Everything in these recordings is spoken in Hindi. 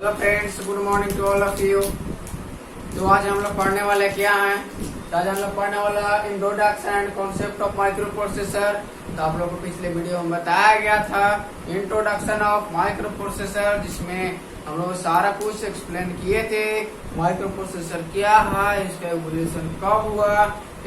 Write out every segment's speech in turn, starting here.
Hello friends, good morning to all of you. तो आज हम लोग पढ़ने वाले क्या हैं? तो आज हम लोग पढ़ने वाला introduction and concept of micro processor. तो आप लोगों को पिछले वीडियो में बताया गया था इंट्रोडक्शन ऑफ माइक्रो प्रोसेसर, जिसमें हम लोग सारा कुछ एक्सप्लेन किए थे। माइक्रो प्रोसेसर क्या है, इसका एवोल्यूशन कब हुआ,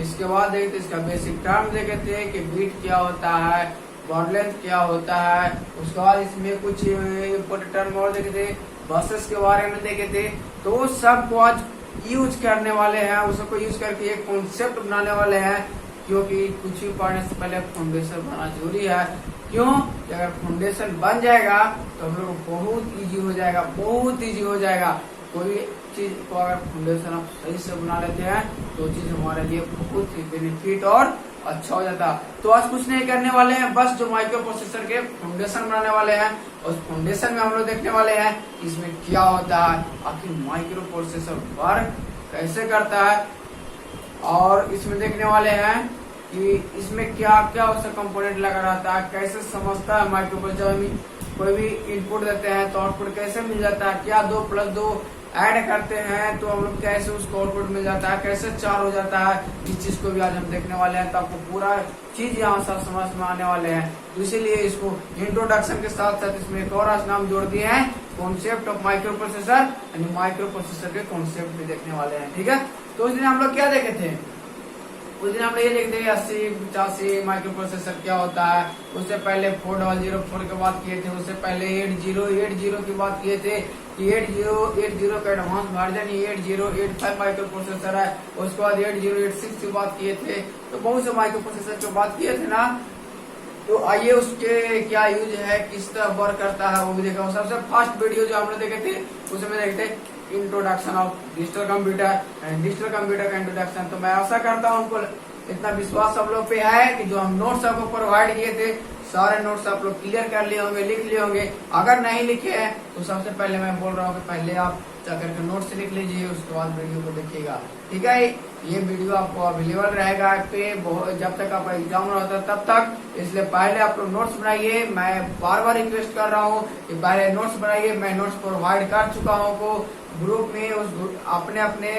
इसके बाद देखे थे इसका बेसिक टर्म देखे थे कि बीट क्या होता है, बॉड लेंथ क्या होता है। उसके बाद इसमें कुछ इम्पोर्टेंट टर्म और देखे थे, बसेस के बारे में देखे थे। तो वो सब को आज यूज करने वाले हैं, उसको यूज करके एक कॉन्सेप्ट बनाने वाले हैं, क्योंकि कुछ भी पढ़ने से पहले फाउंडेशन बनाना जरूरी है। क्यों? कि अगर फाउंडेशन बन जाएगा तो हम लोग को बहुत इजी हो जाएगा, बहुत इजी हो जाएगा। कोई चीज को अगर फाउंडेशन आप सही से बना लेते हैं तो चीज हमारे लिए बहुत ही बेनिफिट और अच्छा हो जाता। तो आज कुछ नहीं करने वाले हैं, बस जो माइक्रो प्रोसेसर के फाउंडेशन बनाने वाले हैं, उस फाउंडेशन में हम लोग देखने वाले हैं इसमें क्या होता है, आखिर माइक्रो प्रोसेसर वर्क कैसे करता है, और इसमें देखने वाले हैं कि इसमें क्या क्या उसका कंपोनेंट लगा रहता है, कैसे समझता है माइक्रो प्रोसेसर। कोई भी इनपुट देते हैं तो आउटपुट कैसे मिल जाता है, क्या 2+2 ऐड करते हैं तो हम लोग कैसे उसको आउटपुट मिल जाता है, कैसे 4 हो जाता है। इस चीज को भी आज हम देखने वाले हैं, तो आपको पूरा चीज यहाँ सब समझ में आने वाले हैं। तो इसीलिए इसको इंट्रोडक्शन के साथ साथ इसमें एक और आज नाम जोड़ दिए हैं, कॉन्सेप्ट ऑफ माइक्रो प्रोसेसर, यानी माइक्रो प्रोसेसर के कॉन्सेप्ट भी देखने वाले हैं। ठीक है, तो उस दिन हम लोग क्या देखे थे? उस दिन हम लोग ये देखते हैं 80-85 माइक्रो प्रोसेसर क्या होता है। उससे पहले 4004 की बात किए थे, उससे पहले 8080 की बात किए थे कि 8080 का एडवांस वर्जन 8085 माइक्रो प्रोसेसर है। उसके बाद 8086 की बात किए थे। तो बहुत से माइक्रो प्रोसेसर की बात किए थे ना। तो आइए उसके क्या यूज है, किस तरह वर्क करता है, वो भी देखा। सबसे फर्स्ट वीडियो जो हमने देखे थे उसमें देखते introduction of digital computer and digital computer का इंट्रोडक्शन। तो मैं आशा करता हूँ उनको इतना विश्वास सब लोग पे है कि जो हम नोट्स आपको प्रोवाइड किए थे सारे नोट्स आप लोग क्लियर कर लिए होंगे, लिख लिए होंगे। अगर नहीं लिखे हैं तो सबसे पहले मैं बोल रहा हूँ कि पहले आप जाकर के नोट्स लिख लीजिए, उसके बाद वीडियो को देखिएगा। ठीक है, ये वीडियो आपको अवेलेबल रहेगा पे जब तक आपका एग्जाम होता है तब तक। इसलिए पहले आप लोग नोट्स बनाइए। मैं बार बार रिक्वेस्ट कर रहा हूँ कि पहले नोट्स बनाइए। मैं नोट्स प्रोवाइड कर चुका हूँ को ग्रुप में, उस अपने अपने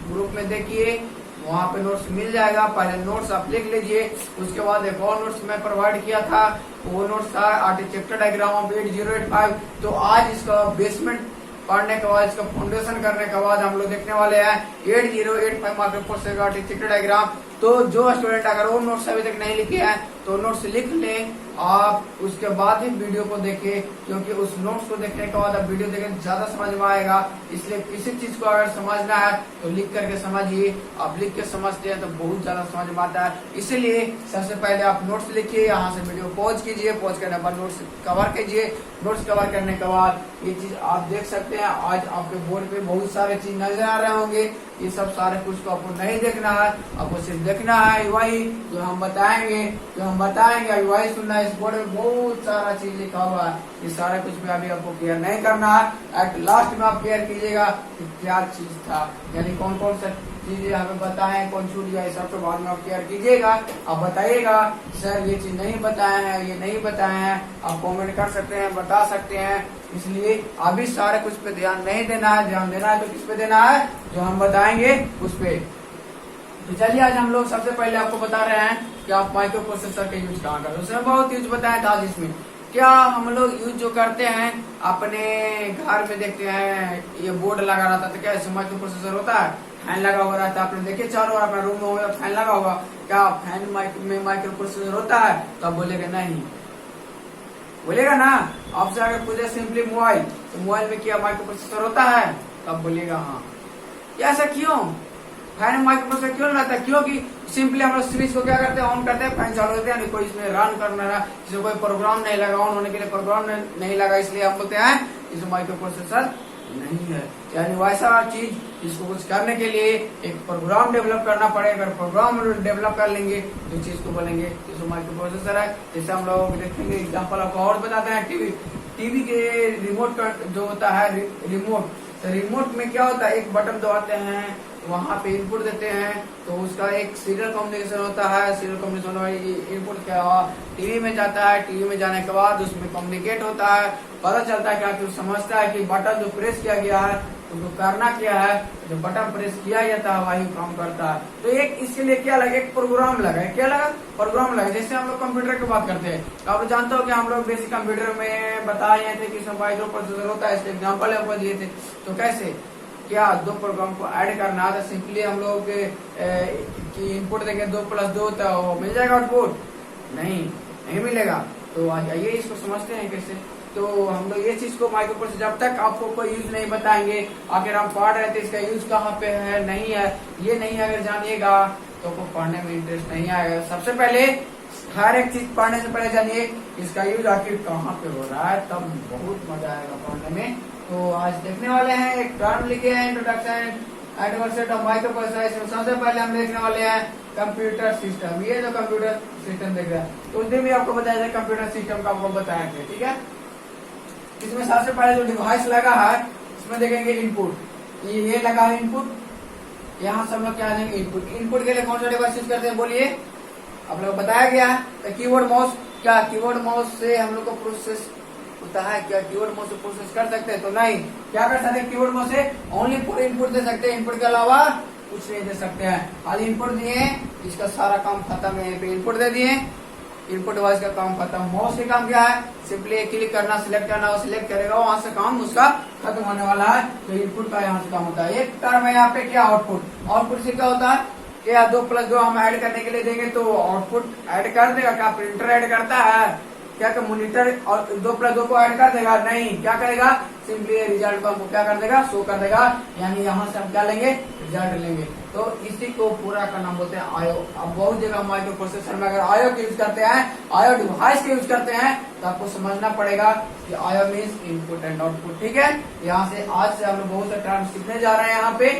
ग्रुप में देखिए, वहाँ पे नोट्स मिल जाएगा। पहले नोट्स आप लिख लीजिए। उसके बाद एक और नोट्स मैं प्रोवाइड किया था, वो नोट्स था आर्किटेक्चर डायग्राम ऑफ 8085। तो आज इसका बेसमेंट पढ़ने के बाद, इसका फाउंडेशन करने के बाद हम लोग देखने वाले हैं 8085 माइक्रो प्रोसेसर का आर्किटेक्चर डायग्राम। तो जो स्टूडेंट अगर वो नोट्स अभी तक नहीं लिखे हैं तो नोट्स लिख लें आप, उसके बाद ही वीडियो को देखें, क्योंकि उस नोट्स को देखने के बाद आप वीडियो देखें ज्यादा समझ में आएगा। इसलिए किसी चीज को अगर समझना है तो लिख करके समझिए। आप लिख के समझते हैं तो बहुत ज्यादा समझ में आता है। इसीलिए सबसे पहले आप नोट्स लिखिए, यहाँ से वीडियो पॉज कीजिए, पॉज करने के बाद नोट्स कवर कीजिए। नोट्स कवर करने के बाद ये चीज आप देख सकते हैं। आज आपके बोर्ड पे बहुत सारे चीज नजर आ रहे होंगे, ये सब सारे कुछ को आपको नहीं देखना है, आपको सिर्फ देखना है वही जो हम बताएंगे, अभी वही सुनना है। इस बोर्ड में बहुत सारा चीज लिखा हुआ है, ये सारा कुछ भी अभी आपको क्लियर नहीं करना है। एट लास्ट में आप क्लियर कीजिएगा कि क्या चीज था, यानी कौन कौन सा चीजें हमें बताएं, कौन छूट गया, सब तो बाद में आप क्लियर कीजिएगा। आप बताइएगा सर ये चीज नहीं बताए हैं, ये नहीं बताए हैं, आप कमेंट कर सकते हैं, बता सकते हैं। इसलिए अभी सारे कुछ पे ध्यान नहीं देना है, ध्यान देना है तो किस पे देना है, जो हम बताएंगे उस पे। तो चलिए आज हम लोग सबसे पहले आपको बता रहे हैं कि आप माइक्रो प्रोसेसर का यूज कहाँ करते हैं। उसमें बहुत यूज बताया था। जिसमें क्या हम लोग यूज जो करते हैं अपने घर में देखते हैं, ये बोर्ड लगा रहता है तो क्या इसमें माइक्रो प्रोसेसर होता है, फैन लगा हुआ रहता है। आपने देखे चारों ओर अपने रूम में होगा फैन लगा होगा, क्या फैन में माइक्रो प्रोसेसर होता है? तो आप बोलेगा नहीं, बोलेगा ना। आपसे अगर पूछे सिंपली मोबाइल, तो मोबाइल में क्या माइक्रो प्रोसेसर होता है? तो आप बोलेगा हाँ। ऐसा क्यों? फैन में माइक्रो प्रोसेसर क्यों रहता है? क्योंकि सिंपली हम लोग स्विच को क्या करते हैं, ऑन करते हैं, फैन चालू होते हैं। कोई इसमें रन करना है, जिसमें कोई प्रोग्राम नहीं लगा, ऑन होने के लिए प्रोग्राम नहीं लगा, इसलिए हम बोलते हैं इसमें माइक्रो प्रोसेसर नहीं है। यानी वैसा चीज इसको कुछ करने के लिए एक प्रोग्राम डेवलप करना पड़ेगा। अगर प्रोग्राम डेवलप कर लेंगे तो चीज को बोलेंगे इसमें माइक्रो प्रोसेसर है। जैसे हम लोग देखेंगे एग्जाम्पल आपको और बताते हैं, टीवी के रिमोट का जो होता है रिमोट, तो रिमोट में क्या होता है, एक बटन दबाते हैं वहाँ पे इनपुट देते हैं तो उसका एक सीरियल कम्युनिकेशन होता है। सीरियल कम्युनिकेशन इनपुट के टीवी में जाता है। टीवी में जाने के बाद उसमें कम्युनिकेट होता है, पता चलता है क्या कि समझता है कि बटन जो प्रेस किया गया है उसको करना क्या है, जो बटन प्रेस किया जाता है वही काम करता है। तो एक इसके लिए क्या लगा, एक प्रोग्राम लगा है। क्या लगा, प्रोग्राम लगा। जैसे हम लोग कंप्यूटर की बात करते हैं तो आप जानते हो कि हम लोग बेसिक कंप्यूटर में बताए थे कि इसमें माइक्रो प्रोसेसर होता है, इसके एग्जाम्पल आपको दिए थे। तो कैसे क्या दो प्रोग्राम को ऐड करना है, तो सिंपली हम लोग की इनपुट देंगे 2+2 तो मिल जाएगा आउटपुट, नहीं मिलेगा। तो आइए इसको समझते हैं कैसे। तो हम लोग ये चीज को माइक्रो प्रोसेसर जब तक आपको कोई यूज नहीं बताएंगे, अगर हम पढ़ रहे थे इसका यूज कहाँ पे है, नहीं है, ये नहीं अगर जानिएगा तो आपको पढ़ने में इंटरेस्ट नहीं आएगा। सबसे पहले हर एक चीज पढ़ने से पहले जानिए इसका यूज आखिर कहाँ पे हो रहा है, तब बहुत मजा आएगा पढ़ने में। तो आज देखने वाले हैं एक टर्म लिखे हैं, introduction advanced of micro processor. सबसे पहले हम देखने वाले हैं कंप्यूटर सिस्टम। ये जो कंप्यूटर सिस्टम देख रहा है तो उसने भी आपको बताया था कंप्यूटर सिस्टम का आपको बताया थे, ठीक है। इसमें सबसे पहले जो डिवाइस लगा है इसमें देखेंगे इनपुट, ये लगा है इनपुट। यहाँ सब लोग क्या देंगे इनपुट। इनपुट के लिए कौन सा डिवाइस यूज करते हैं बोलिए, आप लोग बताया गया है। तो कीबोर्ड माउस, क्या कीबोर्ड माउस से हम लोग को प्रोसेस होता है, क्या कीबोर्ड माउस से प्रोसेस कर सकते हैं, तो नहीं। क्या कर सकते हैं कीबोर्ड माउस से, ओनली पूरे इनपुट दे सकते हैं, इनपुट के अलावा कुछ नहीं दे सकते हैं। खाली इनपुट दिए, इसका सारा काम खत्म है। यहाँ पे इनपुट दे दिए, इनपुट डिवाइस का काम खत्म। माउस का काम क्या है, सिंपली क्लिक करना, सिलेक्ट करना, वो सिलेक्ट करेगा, वहां से काम उसका खत्म होने वाला है। तो इनपुट का यहाँ से काम होता है। एक टर्म है यहाँ पे क्या, आउटपुट। आउटपुट से क्या होता है, क्या 2+2 हम ऐड करने के लिए देंगे तो आउटपुट ऐड कर देगा। क्या प्रिंटर ऐड करता है क्या, मॉनिटर और 2+2 को ऐड कर देगा, नहीं। क्या करेगा, सिंपली रिजल्ट को हमको क्या कर देगा, शो कर देगा। यानी यहाँ से हम क्या लेंगे, रिजल्ट लेंगे। तो इसी को पूरा का नाम बोलते हैं आयो। अब बहुत जगह माइक्रो प्रोसेसर में अगर आयो का यूज करते हैं, आयो डिवाइस का यूज करते हैं, तो आपको समझना पड़ेगा कि आयो मीन्स इनपुट एंड आउटपुट, ठीक है। यहाँ से आज से हम लोग बहुत से टर्म सीखने जा रहे हैं यहाँ पे।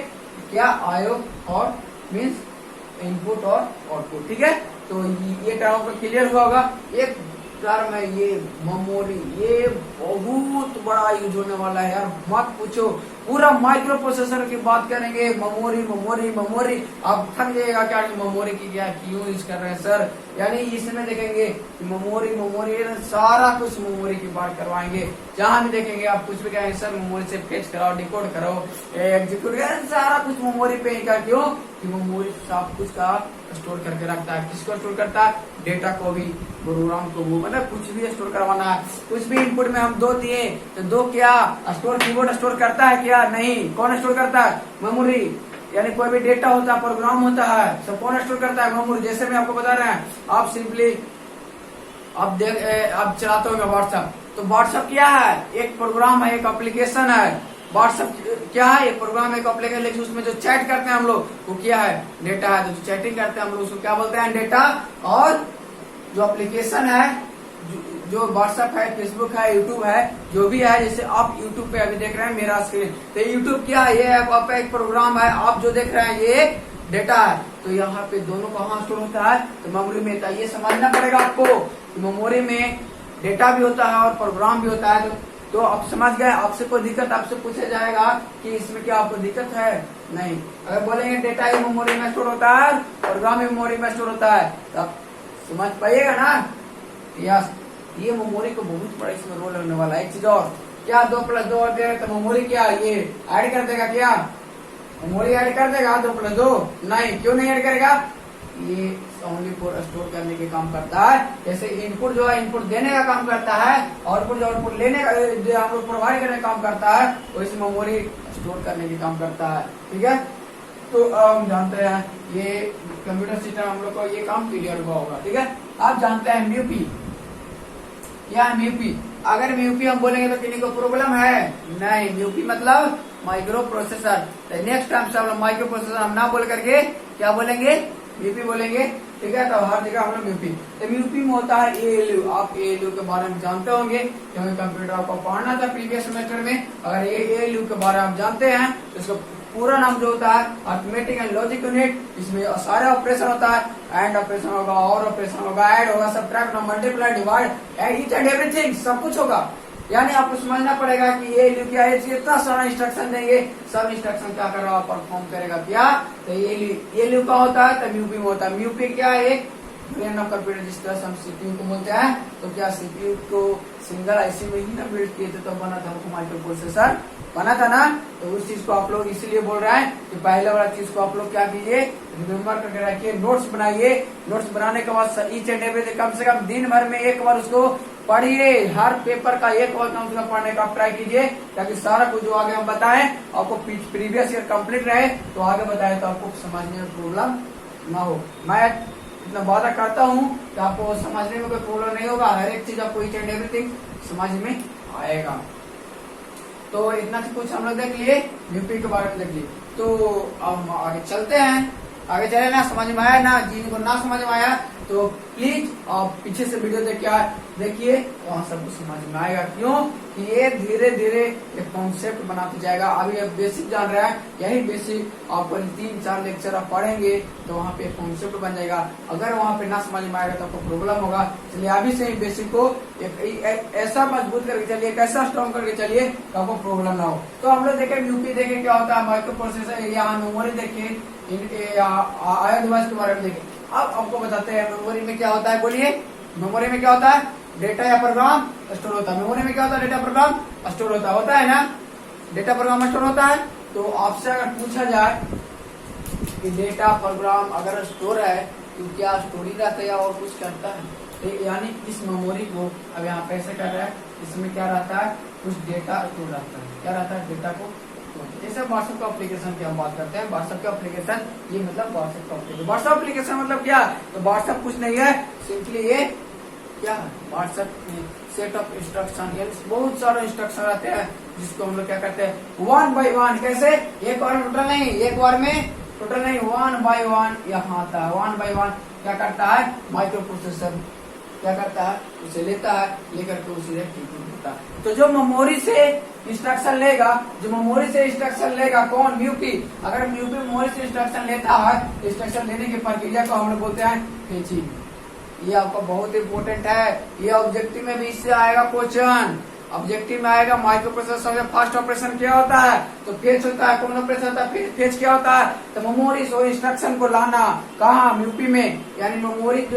क्या आयो और मीन्स इनपुट और आउटपुट, ठीक है। तो ये टर्म पर क्लियर हुआ होगा। एक टर्म है ये मेमोरी, ये बहुत बड़ा यूज होने वाला है यार, मत पूछो। पूरा माइक्रो प्रोसेसर की बात करेंगे, मेमोरी मेमोरी मेमोरी। आप थक जाएगा क्या मेमोरी की क्या क्यों यूज कर रहे हैं सर, यानी इसमें देखेंगे मेमोरी मेमोरी सारा कुछ मेमोरी की बात करवाएंगे। जहां भी देखेंगे आप कुछ भी कहेंगे सर मेमोरी से फेच कराओ, डिकोड करो, एग्जीक्यूट करो, सारा कुछ मेमोरी पे ही। क्या क्यों कि मेमोरी सब कुछ का स्टोर करके रखता है। किसको स्टोर करता है, डेटा को भी, प्रोग्राम को भी, मतलब कुछ भी स्टोर करवाना है। कुछ भी इनपुट में हम 2 दिए तो 2 क्या स्टोर, कीबोर्ड स्टोर करता है क्या, नहीं। कौन स्टोर करता है, मेमोरी। यानी कोई भी डेटा होता है, प्रोग्राम होता है, सब कौन स्टोर करता है, मेमोरी। जैसे मैं आपको बता रहे हैं, आप सिंपली आप चलाते होंगे व्हाट्सएप, तो व्हाट्सएप क्या है, एक प्रोग्राम है, एक एप्लीकेशन है। व्हाट्सएप क्या है, एक प्रोग्राम, एक एप्लीकेशन, लेकिन उसमें जो चैट करते हैं हम लोग वो क्या है, डेटा है। तो जो चैटिंग करते हैं हम लोग उसको क्या बोलते हैं, डेटा। और जो एप्लीकेशन है, जो व्हाट्सएप है, फेसबुक है, यूट्यूब है, जो भी है, जैसे आप यूट्यूब पे अभी देख रहे हैं मेरा स्क्रीन, तो यूट्यूब क्या है, ये आपका एक प्रोग्राम है, आप जो देख रहे हैं ये डेटा है। तो यहाँ पे दोनों कहाँ स्टोर होता है, तो मेमोरी में। ये समझना पड़ेगा आपको, मेमोरी में डेटा भी होता है और प्रोग्राम भी होता है। तो आप समझ गए। आपसे कोई दिक्कत, आपसे पूछा जाएगा कि इसमें क्या आपको दिक्कत है, नहीं। अगर बोलेंगे डेटा ही मेमोरी में स्टोर होता है, प्रोग्राम मेमोरी में स्टोर होता है, तो आप समझ पाइएगा ना। यस, ये मेमोरी को बहुत बड़ा इसमें रोल लगने वाला है। एक चीज और, क्या 2+2 और दे तो मेमोरी क्या ये ऐड कर देगा, क्या मेमोरी ऐड कर देगा 2+2, नहीं। क्यों नहीं ऐड करेगा, ये ओनली फॉर स्टोर करने के काम करता है। जैसे इनपुट जो है इनपुट देने का काम करता है, आउटपुट जो आउटपुट लेने का, जो हम लोग प्रोवाइड करने का काम करता है, वैसे मेमोरी स्टोर करने के काम करता है, ठीक है। तो हम जानते हैं ये कंप्यूटर सिस्टम हम लोग को ये काम क्लियर हुआ होगा, ठीक है। आप जानते हैं म्यूपी, या म्यूपी। अगर म्यूपी हम बोलेंगे तो किसी को प्रॉब्लम है, नहीं। म्यूपी मतलब माइक्रो प्रोसेसर। नेक्स्ट टाइम से हम लोग माइक्रो प्रोसेसर हम ना बोल करके क्या बोलेंगे, म्यूपी बोलेंगे, ठीक है। तो हर जगह हम लोग म्यूपी। तो म्यूपी में होता है एएलयू। आप एएलयू के बारे में जानते होंगे क्योंकि कंप्यूटर आपको पढ़ना था प्रीवियस सेमेस्टर में। अगर ये एएलयू के बारे में आप जानते हैं तो इसका पूरा नाम जो होता है अरिथमेटिक एंड लॉजिक यूनिट। इसमें सारे ऑपरेशन होता है, एंड ऑपरेशन होगा, और ऑपरेशन होगा, ऐड होगा, subtract, multiply, divide, each and everything, सब कुछ होगा। यानी आपको समझना पड़ेगा कि ये लू क्या है, इतना सारा इंस्ट्रक्शन देंगे, सब इंस्ट्रक्शन क्या कर रहा है, परफॉर्म करेगा क्या। तो ये लू का होता है, तो म्यूपी में होता है। म्यूपी क्या है, एक ब्रेन ऑफ कंप्यूटर, जिस तरह से हम सीपीयू को बोलते हैं। तो क्या सीपीयू को सिंगल आईसी में ही ना बिल्ड किए थे, तो बना था हमको माइक्रो प्रोसेसर, बना था ना। तो उस चीज को आप लोग इसीलिए बोल रहे हैं कि पहले वाला चीज को आप लोग क्या कीजिए, रिमेम्बर करके रखिए, नोट्स बनाइए। नोट्स बनाने के बाद ईच एंड एवरी कम से कम दिन भर में एक बार उसको पढ़िए। हर पेपर का एक बार कम से कम पढ़ने का ट्राई कीजिए, ताकि सारा कुछ जो आगे हम बताएं आपको प्रीवियस ईयर कंप्लीट रहे, तो आगे बताए तो आपको समझने में प्रॉब्लम ना हो। मैं इतना वादा करता हूँ कि आपको समझने में कोई प्रॉब्लम नहीं होगा, हर एक चीज आपको ईच एंड एवरीथिंग समझ में आएगा। तो इतना कुछ हम लोग देख लिए, यूपी के बारे में देख लिए। तो अब आगे चलते हैं, आगे चले ना, समझ में आया ना, जिनको ना समझ में आया तो प्लीज आप पीछे से वीडियो देखिए, वहाँ सब कुछ समझ में आएगा। क्यों कि ये धीरे धीरे एक कॉन्सेप्ट बनाते जाएगा। अभी आप बेसिक जान रहे हैं, यही बेसिक आपको 3-4 लेक्चर आप पढ़ेंगे तो वहाँ पे कॉन्सेप्ट बन जाएगा। अगर वहाँ पे ना समझ में आएगा तो आपको प्रॉब्लम होगा। चलिए अभी से ही बेसिक को एक ऐसा मजबूत करके चलिए, एक ऐसा स्ट्रॉन्ग करके चलिए तो आपको प्रॉब्लम ना हो। तो हम लोग देखें यूपी, देखें क्या होता है, माइक्रो प्रोसेसर, यहाँ मेमोरी देखिए, आया डिवाइस के बारे में देखें। अब आपको बताते हैं मेमोरी में क्या होता है, बोलिए। मेमोरी में क्या होता है, डेटा या प्रोग्राम स्टोर होता है। मेमोरी में क्या होता है, डेटा प्रोग्राम स्टोर होता है ना, डेटा प्रोग्राम स्टोर होता है। तो आपसे अगर पूछा जाए कि डेटा प्रोग्राम अगर स्टोर है तो क्या स्टोरी रहता है या और कुछ करता है, तो यानी इस मेमोरी को अब यहाँ पे ऐसे कर रहा है, इसमें क्या रहता है, कुछ डेटा स्टोर रहता है। क्या रहता है, डेटा को। जैसे व्हाट्सएप का एप्लीकेशन की हम बात करते हैं, व्हाट्सएप का एप्लीकेशन, ये मतलब व्हाट्सएप का एप्लीकेशन। व्हाट्सएप एप्लीकेशन मतलब क्या, तो व्हाट्सएप कुछ नहीं है, सिंपली ये क्या है, व्हाट्सएप सेट ऑफ इंस्ट्रक्शन, यानी बहुत सारे इंस्ट्रक्शन रहते हैं जिसको हम लोग क्या करते हैं, 1 by 1। कैसे, एक बार में टोटल नहीं, एक बार में टोटल नहीं, 1 by 1 यहाँ आता है। 1 by 1 क्या करता है, माइक्रो प्रोसेसर क्या करता है, उसे लेता है, लेकर के उसे एग्जीक्यूट होता है। तो जो मेमोरी से इंस्ट्रक्शन लेगा, जो मेमोरी से इंस्ट्रक्शन लेगा कौन, म्यूपी। अगर म्यूपी मेमोरी से इंस्ट्रक्शन लेता है, इंस्ट्रक्शन लेने की प्रक्रिया को हम लोग बोलते हैं फेचिंग। ये आपका बहुत इंपोर्टेंट है, ये ऑब्जेक्टिव में भी इससे आएगा क्वेश्चन। ऑब्जेक्टिव में आएगा माइक्रो प्रोसेसर सबसे फर्स्ट ऑपरेशन क्या होता है, तो फेच होता है। कौन ऑपरेशन होता है, फेच क्या होता है, तो मेमोरी से इंस्ट्रक्शन को लाना, कहाँ, म्यूपी में। यानी मेमोरी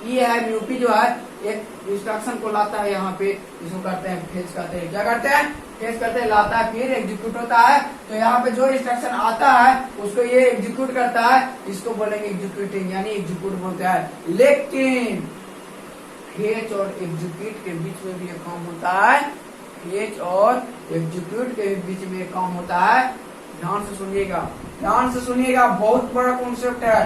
ये है म्यूपी जो है, एक इंस्ट्रक्शन को लाता है यहाँ पे, इसको करते हैं फेच करते हैं। क्या करते हैं, फेच करते हैं, लाता है, फिर एग्जीक्यूट होता है। तो यहाँ पे जो इंस्ट्रक्शन आता है उसको ये एग्जीक्यूट करता है, इसको बोलेंगे एग्जीक्यूटिंग, यानी एग्जीक्यूट बोलते हैं। लेकिन फेच और एग्जीक्यूट के बीच में भी एक काम होता है, फेच और एग्जीक्यूट के बीच में एक काम होता है। ध्यान से सुनिएगा, ध्यान से सुनिएगा, बहुत बड़ा कॉन्सेप्ट है।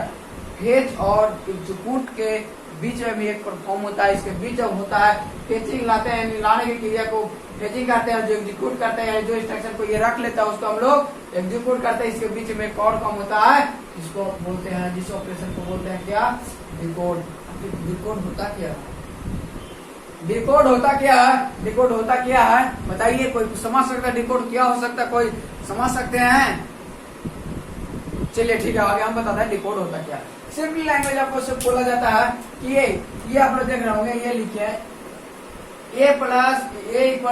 फेच और एग्जीक्यूट के बीच में भी एक परफॉर्म होता है। इसके बीच जब होता है, फेचिंग लाते हैं, लाने की क्रिया को फेचिंग करते हैं, जो एग्जीक्यूट करते हैं, जो इंस्ट्रक्शन को ये रख लेता है उसको हम लोग एग्जीक्यूट करते हैं। इसके बीच में एक और काम होता है, जिसको बोलते हैं, जिस ऑपरेशन को बोलते हैं क्या, डिकोड। डिकोड होता क्या, डिकोड होता क्या है, डिकोड होता क्या है बताइए, कोई समझ सकता है डिकोड क्या हो सकता है, कोई समझ सकते हैं। चलिए ठीक है, आगे हम बताते हैं डिकोड होता क्या है। सिंपल लैंग्वेज आपको सिर्फ बोला जाता है कि ये आप लोग देख रहे होंगे, ये लिखे है a + a =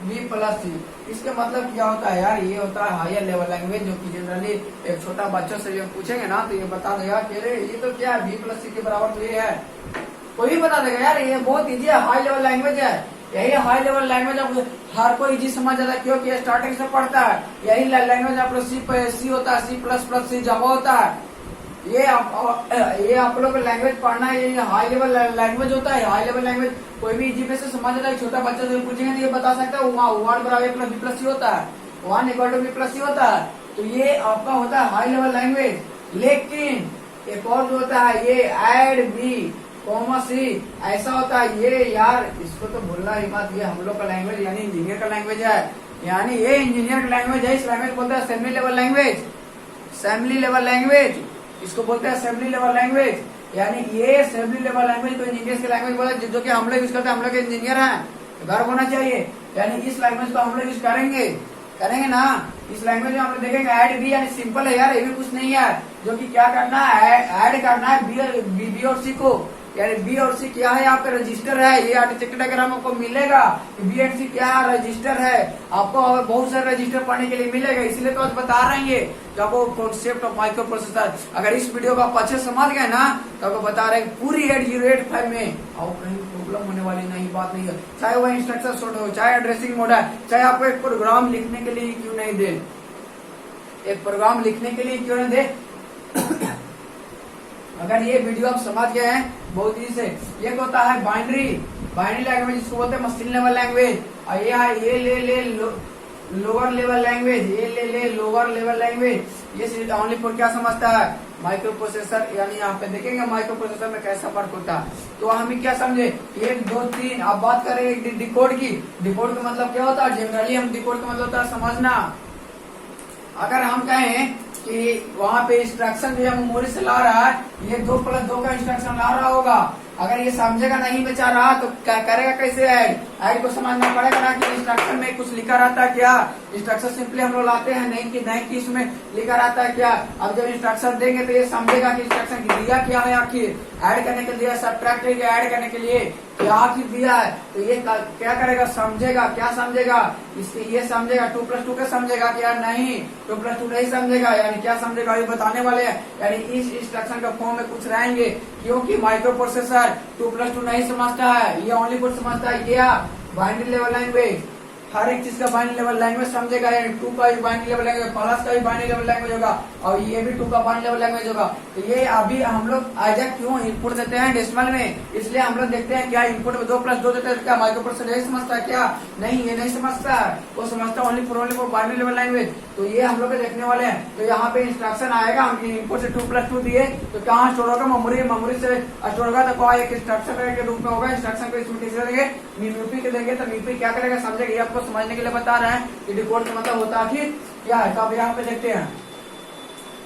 b + c। इसका मतलब क्या होता है यार, ये होता है हायर लेवल लैंग्वेज, जो कि जनरली एक छोटा बच्चा से जब पूछेंगे ना तो ये बता देगा कि अरे ये तो क्या है, b + c के बराबर तो ये है, कोई भी बता देगा यार ये बहुत इजी है, हाई लेवल लैंग्वेज है। यही हाई लेवल लैंग्वेज अब हर कोई इजी समझ जाता है, क्योंकि स्टार्टिंग से पढ़ता है। यही लैंग्वेज आप लोग सी होता है, C++, जावा होता है। ये आप लोग लैंग्वेज पढ़ना है, ये हाई लेवल लैंग्वेज होता है। हाई लेवल लैंग्वेज कोई भी इजी में से समझ जाता है, छोटा बच्चा से पूछेंगे तो ये बता सकता है, 1 = a + b + c होता है, 1 = b + c होता है। तो ये आपका होता है हाई लेवल लैंग्वेज। लेकिन एक और जो होता है, ये ऐड b, c, ऐसा होता है। ये यार इसको तो भूलना ही मत, ये हम लोग का लैंग्वेज यानी इंजीनियर का लैंग्वेज है, यानी ये इंजीनियर का लैंग्वेज है। इस लैंग्वेज बोलते हैं assembly level language, assembly level language, इसको बोलते हैं असेंबली लेवल लैंग्वेज। यानी ये असेंबली लेवल लैंग्वेज को इंजीनियर की लैंग्वेज बोलते हैं, जो कि हम लोग यूज करते हैं, हम लोग इंजीनियर हैं, गर्व होना चाहिए। यानी इस लैंग्वेज को हम लोग यूज करेंगे ना। इस लैंग्वेज में हम लोग देखेंगे ऐड बी, यानी सिंपल है यार, ये भी कुछ नहीं है, जो कि क्या करना है, ऐड करना है बी और सी को। यानी बी और सी क्या है, आपका रजिस्टर है। ये आर्किटेक्चर डायग्राम आपको मिलेगा कि बी एंड सी क्या है, रजिस्टर है। आपको बहुत सारे रजिस्टर पढ़ने के लिए मिलेगा, इसलिए तो आज बता रहे हैं ये कि आपको कॉन्सेप्ट ऑफ माइक्रो प्रोसेसर। अगर इस वीडियो को आप अच्छे समझ गए ना तो आपको बता रहे हैं पूरी 8085 में और कहीं प्रॉब्लम होने वाली नहीं बात नहीं है। चाहे वह इंस्ट्रक्शन शॉर्ट हो, चाहे एड्रेसिंग मोड है, चाहे आपको एक प्रोग्राम लिखने के लिए क्यों नहीं दे, एक प्रोग्राम लिखने के लिए क्यों नहीं दे। अगर ये वीडियो आप समझ गए हैं बहुत ही से, ये होता है बाइनरी लैंग्वेज, जिसको बोलते हैं मशीन लेवल लैंग्वेज। और ये ले लोअर लेवल लैंग्वेज, ये ले लोअर लेवल लैंग्वेज। ये ओनली फॉर क्या समझता है, माइक्रो प्रोसेसर। यानी यहाँ पे देखेंगे माइक्रो प्रोसेसर में कैसा फर्क होता है। तो हम क्या समझे, 1 2 3 आप बात करें डिकोड की। डिकोड का मतलब क्या होता है, जनरली हम डिकोड का मतलब होता है समझना। अगर हम कहें कि वहाँ पे इंस्ट्रक्शन जो है मेमोरी से ला रहा है, ये 2+2 का इंस्ट्रक्शन ला रहा होगा। अगर ये समझेगा नहीं बेचारा तो क्या करेगा, कैसे ऐड को समझना पड़ेगा ना कि इंस्ट्रक्शन में कुछ लिखा रहता है क्या। इंस्ट्रक्शन सिंपली हम लोग लाते हैं, नहीं कि इसमें लिखा रहता है क्या। अब जब इंस्ट्रक्शन देंगे तो ये समझेगा कि इंस्ट्रक्शन दिया क्या है, आखिर ऐड करने के लिए, सब्ट्रैक्ट ऐड करने के लिए क्या आखिर दिया है। तो ये क्या करेगा, समझेगा। क्या समझेगा, इसके ये समझेगा 2+2 का समझेगा कि यार नहीं 2+2 नहीं समझेगा। यानी क्या समझेगा ये बताने वाले हैं। यानी इस इंस्ट्रक्शन का फॉर्म में कुछ रहेंगे, क्योंकि माइक्रो प्रोसेसर 2+2 नहीं समझता है, ये ओनली फॉर समझता है क्या, बाइनरी लेवल लैंग्वेज। हर एक चीज का बाइनरी लेवल लैंग्वेज समझेगा। यानी 2 का भी बाइनरी लेवल लैंग्वेज, प्लस का भी बाइनरी लेवल लैंग्वेज होगा, और ये भी 2 का बाइनरी लेवल लैंग्वेज होगा। तो ये अभी हम लोग आज क्यों इनपुट देते हैं डेसिमल में, इसलिए हम लोग देखते हैं क्या इनपुट में 2+2 देते हैं। क्या माइक्रो प्रोसेसर यही समझता है क्या, नहीं ये नहीं समझता है, वो समझता है only for binary level language. तो ये हम लोग देखने वाले हैं। तो यहाँ पे इंस्ट्रक्शन आएगा, हम इनपुट से 2+2 दिए तो कहाँ स्टोर होगा, मेमोरी से स्टोर होगा। तो एक इंस्ट्रक्शन के रूप में होगा। इंस्ट्रक्शन को इसमें कैसे देंगे, म्यूपी के देंगे। तो म्यूपी क्या करेगा, समझेगा। ये आपको समझने के लिए बता रहे हैं कि डिकोड का मतलब होता है कि क्या है। तो अब यहाँ पे देखते हैं,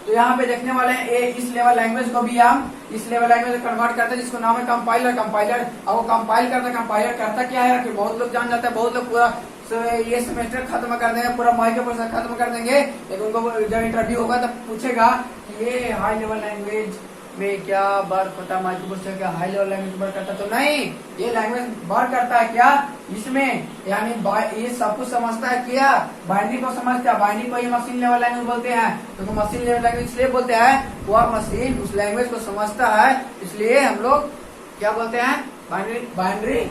तो यहाँ पे देखने वाले हैं इस लेवल लैंग्वेज को भी हम इस लेवल लैंग्वेज में कन्वर्ट करते हैं, जिसको नाम है कंपाइलर। अब वो कंपाइल करता क्या है कि बहुत लोग जान जाते हैं, बहुत लोग पूरा ये सेमेस्टर खत्म कर देंगे, पूरा माइक्रो प्रोसेसर खत्म कर देंगे। लेकिन उनको जब इंटरव्यू होगा तब पूछेगा कि ये हाई लेवल लैंग्वेज में क्या वर्क होता है, माइक्रो प्रोसेसर क्या हाई लेवल लैंग्वेज वर्क करता है। तो नहीं, ये लैंग्वेज वर्क करता है क्या इसमें, यानी ये सब कुछ समझता है क्या, बाइनरी को समझता है। बाइनरी को ये मशीन लेवल लैंग्वेज बोलते हैं। तो मशीन लेवल लैंग्वेज इसलिए बोलते हैं, वो मशीन उस लैंग्वेज को समझता है, इसलिए हम लोग क्या बोलते हैं, बाइनरी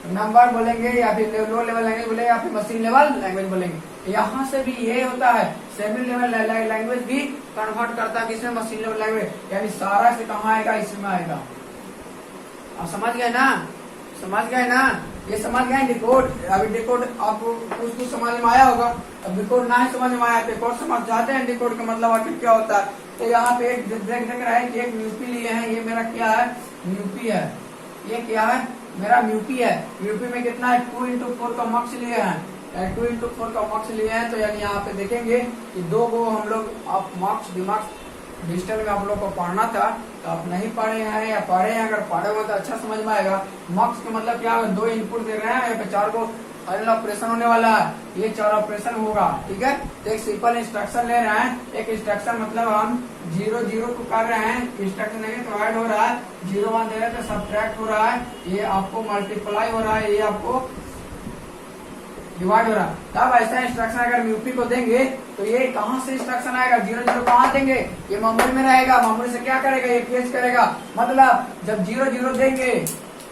नंबर बोलेंगे, या फिर लो लेवल लैंग्वेज बोलेंगे, या फिर मशीन लेवल लैंग्वेज बोलेंगे। यहाँ से भी ये होता है, सेमी लेवल लैंग्वेज भी कन्वर्ट करता है किसमें, मशीन लेवल लैंग्वेज। यानी सारा से कहाँ आएगा, इसमें आएगा। आप समझ गए ना, ये समझ गए डिकोड। अभी डिकोड आपको कुछ समझ में आया होगा। अब डिकोड ना ही समझ में आया तो डिकोड समझ जाते हैं, डिकोड का मतलब आखिर क्या होता है। तो यहाँ पे एक देख रहा है कि एक म्यूपी लिए हैं, ये मेरा क्या है, म्यूपी है। ये क्या है, मेरा म्यूपी है। म्यूपी में कितना है, 2x4 का मक्स लिए हैं, 2x4 का मक्स लिए हैं। तो यानी यहाँ पे देखेंगे कि 2 को हम लोग आप मक्स डिजिटल में आप लोग को पढ़ना था, तो आप नहीं पढ़े हैं या पढ़े हैं, अगर पढ़े हो तो अच्छा समझ में आएगा। मक्स का मतलब क्या है, 2 इनपुट दे रहे हैं, यहाँ पे 4 को फाइनल ऑपरेशन होने वाला है, ये 4 ऑपरेशन होगा। ठीक है, तो एक सिंपल इंस्ट्रक्शन ले रहे हैं। एक इंस्ट्रक्शन मतलब हम 0 0 को कर रहे हैं, इंस्ट्रक्शन देंगे तो ऐड हो रहा है, 0 1 दे रहे हैं तो सब्ट्रैक्ट हो रहा है, ये आपको मल्टीप्लाई हो रहा है, ये आपको डिवाइड हो रहा है। तब ऐसा इंस्ट्रक्शन अगर म्यूपी को देंगे तो ये कहाँ से इंस्ट्रक्शन आएगा, 0 0 कहाँ देंगे, ये मेमोरी में रहेगा। मेमोरी से क्या करेगा, ये फेच करेगा। मतलब जब 0 0 देंगे,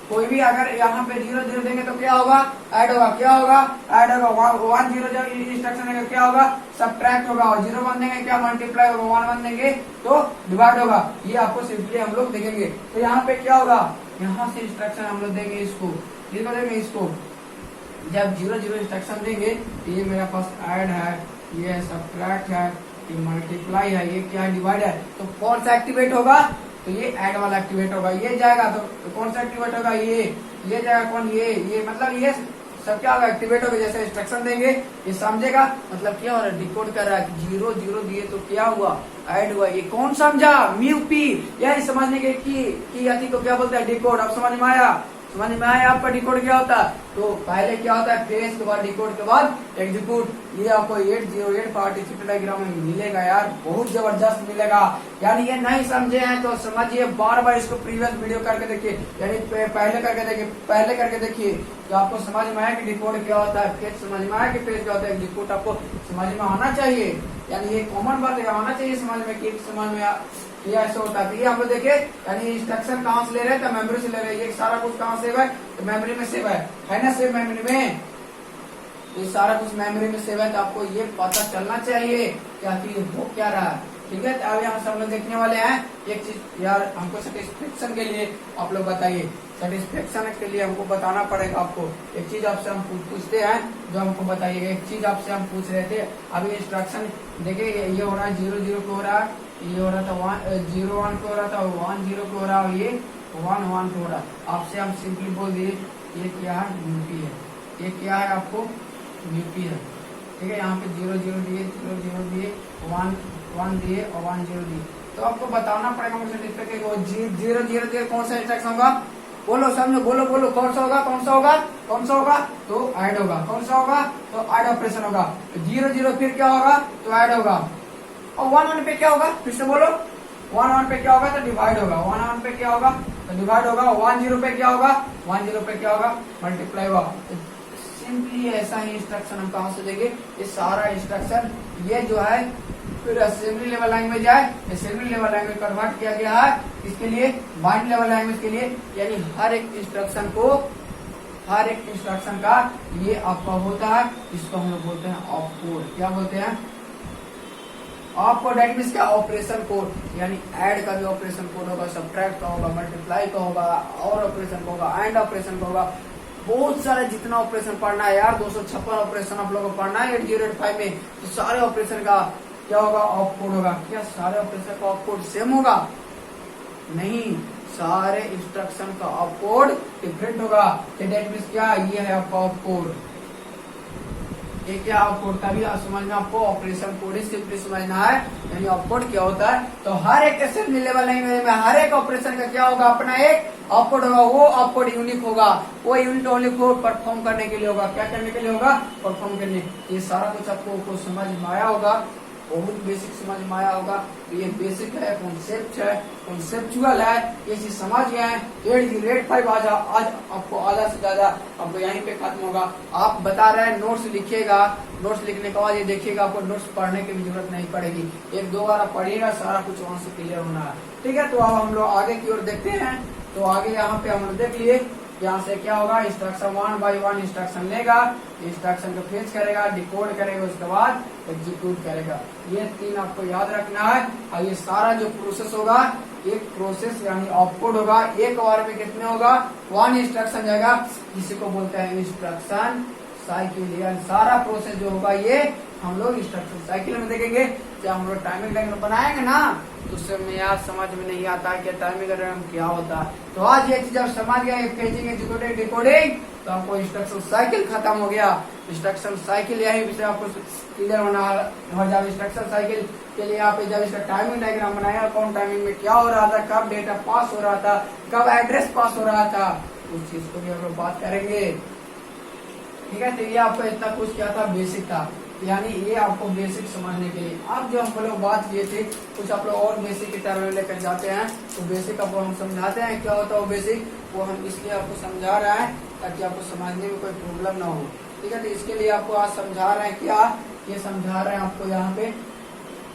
कोई भी अगर यहाँ पे 0 0 देंगे तो क्या होगा, ऐड होगा। क्या होगा, ऐड होगा। 1 0 जब इंस्ट्रक्शन देंगे क्या होगा, सब्ट्रैक्ट होगा। और 0 1 देंगे क्या, मल्टीप्लाई होगा। 1 1 देंगे तो डिवाइड होगा। ये आपको सिंपली हम लोग देखेंगे। तो यहाँ पे क्या होगा, यहाँ से इंस्ट्रक्शन हम लोग देंगे, इसको जब 0 0 इंस्ट्रक्शन देंगे तो ये मेरा पास ऐड है, ये सब्ट्रैक्ट है, ये मल्टीप्लाई है, ये क्या है, डिवाइड है। तो कौन सा एक्टिवेट होगा, तो ये ऐड वाला एक्टिवेट होगा। ये जाएगा तो कौन सा एक्टिवेट होगा, ये जाएगा कौन, ये मतलब ये सब क्या होगा, एक्टिवेट होगा। जैसे इंस्ट्रक्शन देंगे ये समझेगा, मतलब क्या हो रहा है, डिकोड कर रहा है कि 0 0 दिए तो क्या हुआ, ऐड हुआ। ये कौन समझा, म्यूपी। यही समझने के की अति को क्या बोलते हैं, डिकोड। अब समझ में आया, समझ में आया आपका डिकोड क्या होता है? तो पहले क्या होता है, फेज के बाद डिकोड के बाद एग्जीक्यूट। ये आपको 808 पार्टिसिपेट डायग्राम में मिलेगा यार, बहुत जबरदस्त मिलेगा। यानी ये नहीं समझे हैं तो समझिए, बार बार इसको प्रीवियस वीडियो करके देखिए, यानी पहले करके देखिए तो आपको समझ में आया कि डिकोड क्या होता है, फेज समझ में आया कि फेज क्या होता है, एग्जीक्यूट आपको समझ में आना चाहिए। यानी ये कॉमन बात आना चाहिए समझ में कि समझ में ये ऐसा होता है। ये आप लोग देखिए, यानी इंस्ट्रक्शन कहाँ से ले रहे हैं, तो मेमोरी से ले रहे हैं। ये सारा कुछ कहाँ सेव है, तो मेमोरी में सेव है ना, सेव मेमोरी में। तो ये सारा कुछ मेमोरी में सेव है, तो आपको ये पता चलना चाहिए क्या कि हो क्या रहा है। ठीक है, तो अभी हम सब लोग देखने वाले हैं एक चीज यार, हमको सेटिस्फेक्शन के लिए आप लोग बताइए, सेटिस्फेक्शन के लिए हमको बताना पड़ेगा। आपको एक चीज आपसे हम पूछते हैं जो हमको बताइए। एक चीज आपसे हम पूछ रहे थे अभी, इंस्ट्रक्शन देखिए, ये हो रहा है 0 को हो रहा है, ये हो रहा था 0 1 को हो रहा था, 1 0 को हो रहा है, ये 1 1 को हो रहा है। आपसे हम सिंपली बोल दिए ये क्या है, यूपी है। ये क्या है आपको, यूपी है। ठीक है, यहाँ पे 0 0 दिए, 0 0 दिए, 1 1 दिए और 1 0 दिए। तो आपको बताना पड़ेगा मुझे 0 0 दिए कौन सा इंस्ट्रक्शन होगा, बोलो समझो, बोलो बोलो कौन सा होगा, कौन सा होगा, कौन सा होगा, तो ऐड होगा। कौन सा होगा, तो ऐड ऑपरेशन होगा। 0 0 फिर क्या होगा, तो ऐड होगा। और 1 1 पे क्या होगा, फिर से बोलो, 1 1 पे क्या होगा, तो डिवाइड होगा। 1 1 पे क्या होगा, तो डिवाइड होगा। 1 0 पे क्या होगा, 1 0 पे क्या होगा, मल्टीप्लाई होगा। सिंपली ऐसा ही इंस्ट्रक्शन हम कहाँ से देंगे, ये सारा इंस्ट्रक्शन ये जो है फिर असेंबली लेवल लैंग्वेज है, असेंबली लेवल लैंग्वेज कन्वर्ट किया गया है इसके लिए, बाइंड लेवल लैंग्वेज के लिए। यानी हर एक इंस्ट्रक्शन का ये आपका होता है, इसको हम लोग बोलते हैं ऑपकोड। क्या बोलते हैं, ऑपकोड। दैट मींस क्या, ऑपरेशन कोड। यानी ऐड का भी ऑपरेशन कोड होगा, सब्ट्रैक्ट का होगा, मल्टीप्लाई का होगा, और ऑपरेशन का होगा, एंड ऑपरेशन का होगा। बहुत सारे जितना ऑपरेशन पढ़ना है यार, 256 ऑपरेशन आप लोगों को पढ़ना है 8085 में। तो सारे ऑपरेशन का क्या होगा, ऑपकोड होगा। क्या सारे ऑपरेशन का ऑपकोड सेम होगा, नहीं, सारे इंस्ट्रक्शन का ऑपकोड डिफरेंट होगा। दैट मींस क्या, ये है आपका ऑपकोड। ये क्या ऑपकोड, तभी समझना आपको ऑपरेशन कोड ही सिंपली समझना है, यानी ऑपकोड क्या होता है। तो हर एक असेंबली लेवल लैंग्वेज में हर एक ऑपरेशन का क्या होगा, अपना एक ऑपकोड होगा। वो ऑपकोड यूनिक होगा, वो यूनिट ओनली कोड परफॉर्म करने के लिए होगा। क्या करने के लिए होगा, परफॉर्म करने। ये सारा कुछ आपको समझ में आया होगा, बहुत बेसिक समझ में आया होगा। तो ये बेसिक है, कॉन्सेप्ट है, कॉन्सेप्चुअल है, ये चीज समझ गए हैं। 805 आज आपको आधा से ज्यादा आपको यहीं पे खत्म होगा। आप बता रहे हैं नोट्स लिखिएगा, नोट्स लिखने के बाद ये देखिएगा आपको नोट्स पढ़ने की भी जरूरत नहीं पड़ेगी। 1-2 बार आप पढ़िएगा, सारा कुछ वहां से क्लियर होना है। ठीक है, तो अब हम लोग आगे की ओर देखते हैं। तो आगे यहाँ पे हम देख लिए, यहाँ से क्या होगा, इंस्ट्रक्शन 1 बाय 1 इंस्ट्रक्शन लेगा, इंस्ट्रक्शन को फेच करेगा, डिकोड करेगा, उसके बाद एग्जीक्यूट करेगा। ये 3 आपको याद रखना है। और ये सारा जो प्रोसेस होगा, एक प्रोसेस यानी ऑपकोड होगा, एक बार में कितने होगा, 1 इंस्ट्रक्शन जाएगा, जिसी को बोलते हैं इंस्ट्रक्शन साइकिल। यानी सारा प्रोसेस जो होगा ये हम लोग इंस्ट्रक्शन साइकिल में देखेंगे। जब हम लोग टाइमिंग डायग्राम बनाएंगे ना, तो उससे में यार समझ में नहीं आता है कि टाइमिंग डायग्राम क्या होता है। तो आज ये चीज जब समझ गया, फेचिंग, एग्जीक्यूटिंग, डिकोडिंग, तो आपको इंस्ट्रक्शन साइकिल खत्म हो गया। इंस्ट्रक्शन साइकिल यही विषय आपको क्लियर होना है। जब इंस्ट्रक्शन साइकिल के लिए आप जब इसका टाइमिंग डायग्राम बनाया, कौन टाइमिंग में क्या हो रहा था, कब डेटा पास हो रहा था, कब एड्रेस पास हो रहा था, उस चीज को भी हम लोग बात करेंगे। ठीक है, तो ये आपको इतना कुछ क्या था, बेसिक था। यानी ये आपको बेसिक समझने के लिए। अब जो हम लोग बात किए थे, कुछ आप लोग और बेसिक की तरह लेकर जाते हैं, तो बेसिक आपको हम समझाते हैं क्या होता है वो बेसिक, वो हम इसलिए आपको समझा रहे हैं ताकि आपको समझने में कोई प्रॉब्लम ना हो। ठीक है, तो इसके लिए आपको आज समझा रहे हैं, क्या ये समझा रहे हैं आपको यहाँ पे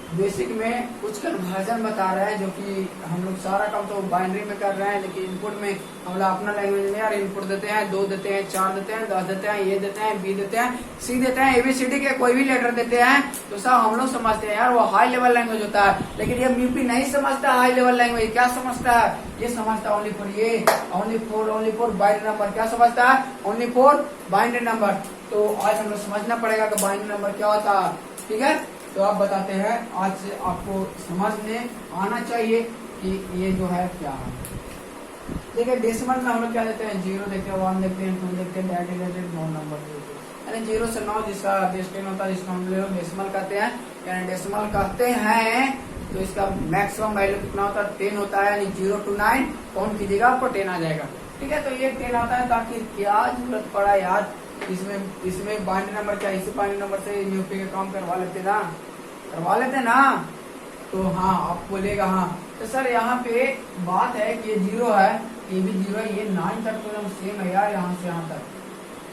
बेसिक में कुछ कन्वर्जन बता रहे हैं, जो कि हम लोग सारा काम तो बाइनरी में कर रहे हैं, लेकिन इनपुट में हम लोग अपना लैंग्वेज में यार इनपुट देते हैं, 2 देते हैं, 4 देते हैं, 10 देते हैं, ए देते हैं, बी देते हैं, सी देते हैं, ABCD के कोई भी लेटर देते हैं। तो सब हम लोग समझते हैं यार वो हाई लेवल लैंग्वेज होता है, लेकिन ये यूपी नहीं समझता हाई लेवल लैंग्वेज। क्या समझता है, ये समझता है ओनली फॉर बाइनरी नंबर। क्या समझता है, ओनली फॉर बाइनरी नंबर। तो आज हम लोग समझना पड़ेगा कि बाइनरी नंबर क्या होता है। ठीक है, तो आप बताते हैं, आज से आपको समझ में आना चाहिए कि ये जो है क्या है। देखिए, डेसिमल में हम लोग क्या देते हैं, 0 देते हैं, 1 देते हैं, 2 देते हैं, डायरेक्ट 9 नंबर देते हैं, यानी 0 से 9 जिसका बेस 10 होता है, जिसको हम लोग डेसिमल कहते हैं। यानी डेसिमल कहते हैं तो इसका मैक्सिमम वैल्यू कितना होता है, 10 होता है। यानी 0 to 9 काउंट कीजिएगा, आपको 10 आ जाएगा। ठीक है, तो ये 10 आता है। तो आखिर क्या जरूरत पड़ा यार इसमें बाइनरी नंबर क्या, इसी बाइनरी नंबर से यूपी का काम करवा लेते ना। तो हाँ, आप बोलेगा हाँ तो सर यहाँ पे बात है कि ये 0 है, ये भी 0 है, ये 9 तक तो सेम है यार, यहाँ से यहाँ तक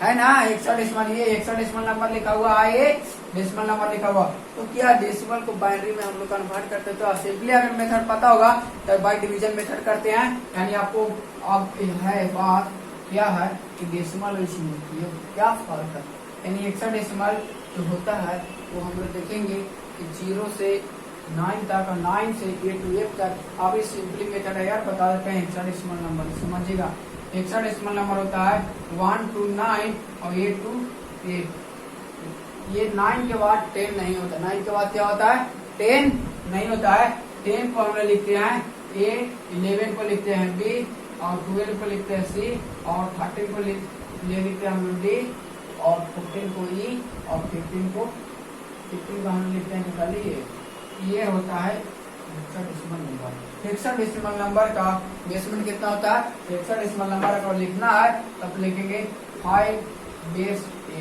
है ना। हेक्साडेसिमल, ये हेक्साडेसिमल नंबर लिखा हुआ है, ये डेसिमल नंबर लिखा हुआ। तो क्या डेसिमल को बाइनरी में हम लोग कन्वर्ट करते हैं, तो सिंपली अगर मेथड पता होगा तो बाय डिवीजन मेथड करते हैं। यानी आपको अब है बात क्या है कि डेसिमल ये क्या फर्क है। यानी हेक्साडेसिमल जो होता है वो हम लोग देखेंगे कि 0 से 9 तक और 9 से A to F तक। अब इस सिंपली मेथड है यार, बता देते हैं हेक्साडेसिमल नंबर, समझिएगा। हेक्साडेसिमल नंबर होता है 1 to 9 और A to 8। ये 9 के बाद 10 नहीं होता, 9 के बाद क्या होता है 10 नहीं होता है। 10 को हम लोग लिखते हैं A, 11 को लिखते हैं B, और 12 को लिखते हैं C, और 13 को लिखते हैं हम लोग D, और 14 को E, और 15 को हम लिखते हैं खाली ये होता है हेक्साडेसिमल नंबर। हेक्साडेसिमल नंबर का बेसमेंट कितना होता है, हेक्साडेसिमल नंबर अगर लिखना है तब लिखेंगे 5 बेस H।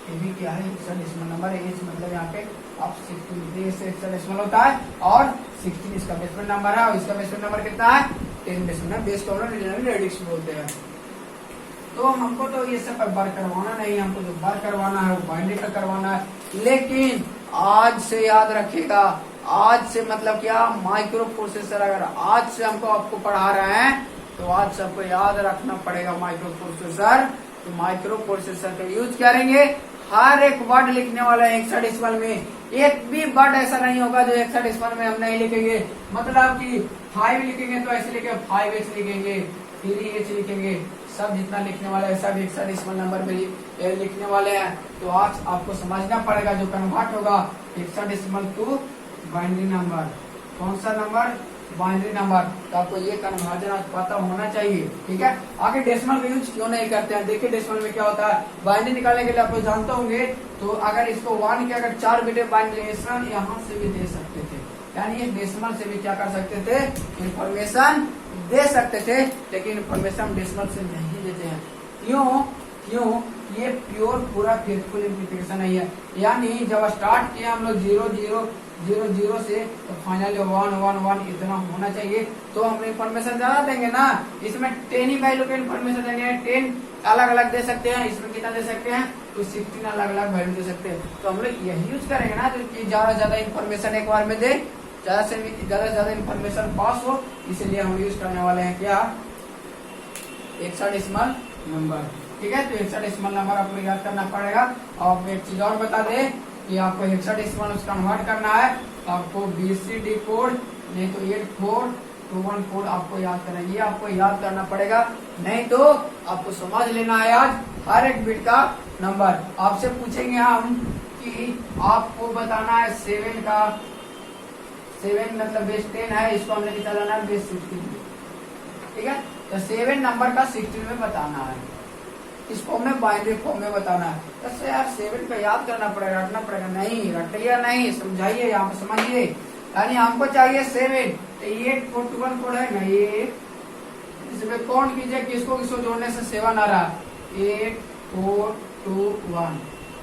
ये भी क्या है हेक्साडेसिमल नंबर, H मतलब यहाँ पे आप 16 से हेक्साडेसिमल होता है, और 16 इसका बेसमेंट नंबर है, और इसका बेसमेंट नंबर कितना है 10 बेसमेंट। बेस को हम लोग रेडिक्स बोलते हैं। तो हमको तो ये सब बार करवाना नहीं, हमको जो बार करवाना है वो बाइनरी का करवाना है। लेकिन आज से याद रखिएगा, आज से मतलब क्या, माइक्रो प्रोसेसर अगर आज से हमको आपको पढ़ा रहे हैं तो आज सबको याद रखना पड़ेगा माइक्रो प्रोसेसर। तो माइक्रो प्रोसेसर का यूज करेंगे, हर एक वर्ड लिखने वाला है हेक्साडेसिमल में। एक भी वर्ड ऐसा नहीं होगा जो हेक्साडेसिमल में हम नहीं लिखेंगे। मतलब कि 5 लिखेंगे तो ऐसे लिखेंगे 5H लिखेंगे, 3H लिखेंगे, सब जितना लिखने वाला है सब हेक्साडेसिमल नंबर में लिखने वाले हैं। तो आज आपको समझना पड़ेगा जो कन्वर्ट होगा हेक्साडेसिमल टू बाइनरी नंबर। कौन सा नंबर, बाइनरी नंबर। तो आपको ये कन्वर्जन आज पता होना चाहिए, ठीक है। आगे डेसिमल का यूज क्यों नहीं करते हैं, देखिए डेसिमल में क्या होता है। बाइनरी निकालने के लिए आपको जानते होंगे, तो अगर इसको 1 के अगर 4 बिट बाइनरी यहाँ से भी दे सकते थे, यानी ये डेसिमल से भी क्या कर सकते थे, इंफॉर्मेशन दे सकते थे। लेकिन इंफॉर्मेशन डेसिमल से नहीं देते हैं। क्यों ये प्योर पूरा फेथफुल इंप्लीकेशन नहीं है। यानी जब स्टार्ट किया हम लोग 0 से, तो फाइनली 1 इतना होना चाहिए। तो हम इंफॉर्मेशन ज्यादा देंगे ना, इसमें 10 ही वैल्यू के इंफॉर्मेशन देंगे, 10 अलग अलग दे सकते हैं, इसमें कितना दे सकते हैं तो 16 अलग अलग वैल्यू दे सकते हैं। तो हम लोग यही यूज करेंगे ना, तो ज्यादा इंफॉर्मेशन एक बार में दे, ज्यादा से ज्यादा इंफॉर्मेशन पास हो, इसलिए हम यूज करने वाले हैं क्या, हेक्साडेसिमल नंबर। ठीक है, तो हेक्साडेसिमल नंबर आपको याद करना पड़ेगा। और एक चीज और बता दें कि आपको हेक्साडेसिमल कन्वर्ट करना है, तो आपको BCD कोड नहीं तो 8421 कोड आपको याद करना है। ये आपको याद करना पड़ेगा, नहीं तो आपको समझ लेना है आज हर एक बिट का नंबर। आपसे पूछेंगे हम कि आपको बताना है 7 मतलब बेस 10 है, इसको हमने कितना लाना है बेस 16। ठीक है, तो 7 नंबर का 16 में बताना है, इसको हमें बाइनरी फॉर्म में बताना है। तो यार 7 का याद करना पड़ेगा, रटना पड़ेगा, नहीं रटिया नहीं, समझाइए यहाँ पे समझिए। यानी हमको चाहिए 7, 8421 कोड है ना, ये इसमें काउंट कीजिए किसको किसको जोड़ने से 7 आ रहा है, 8421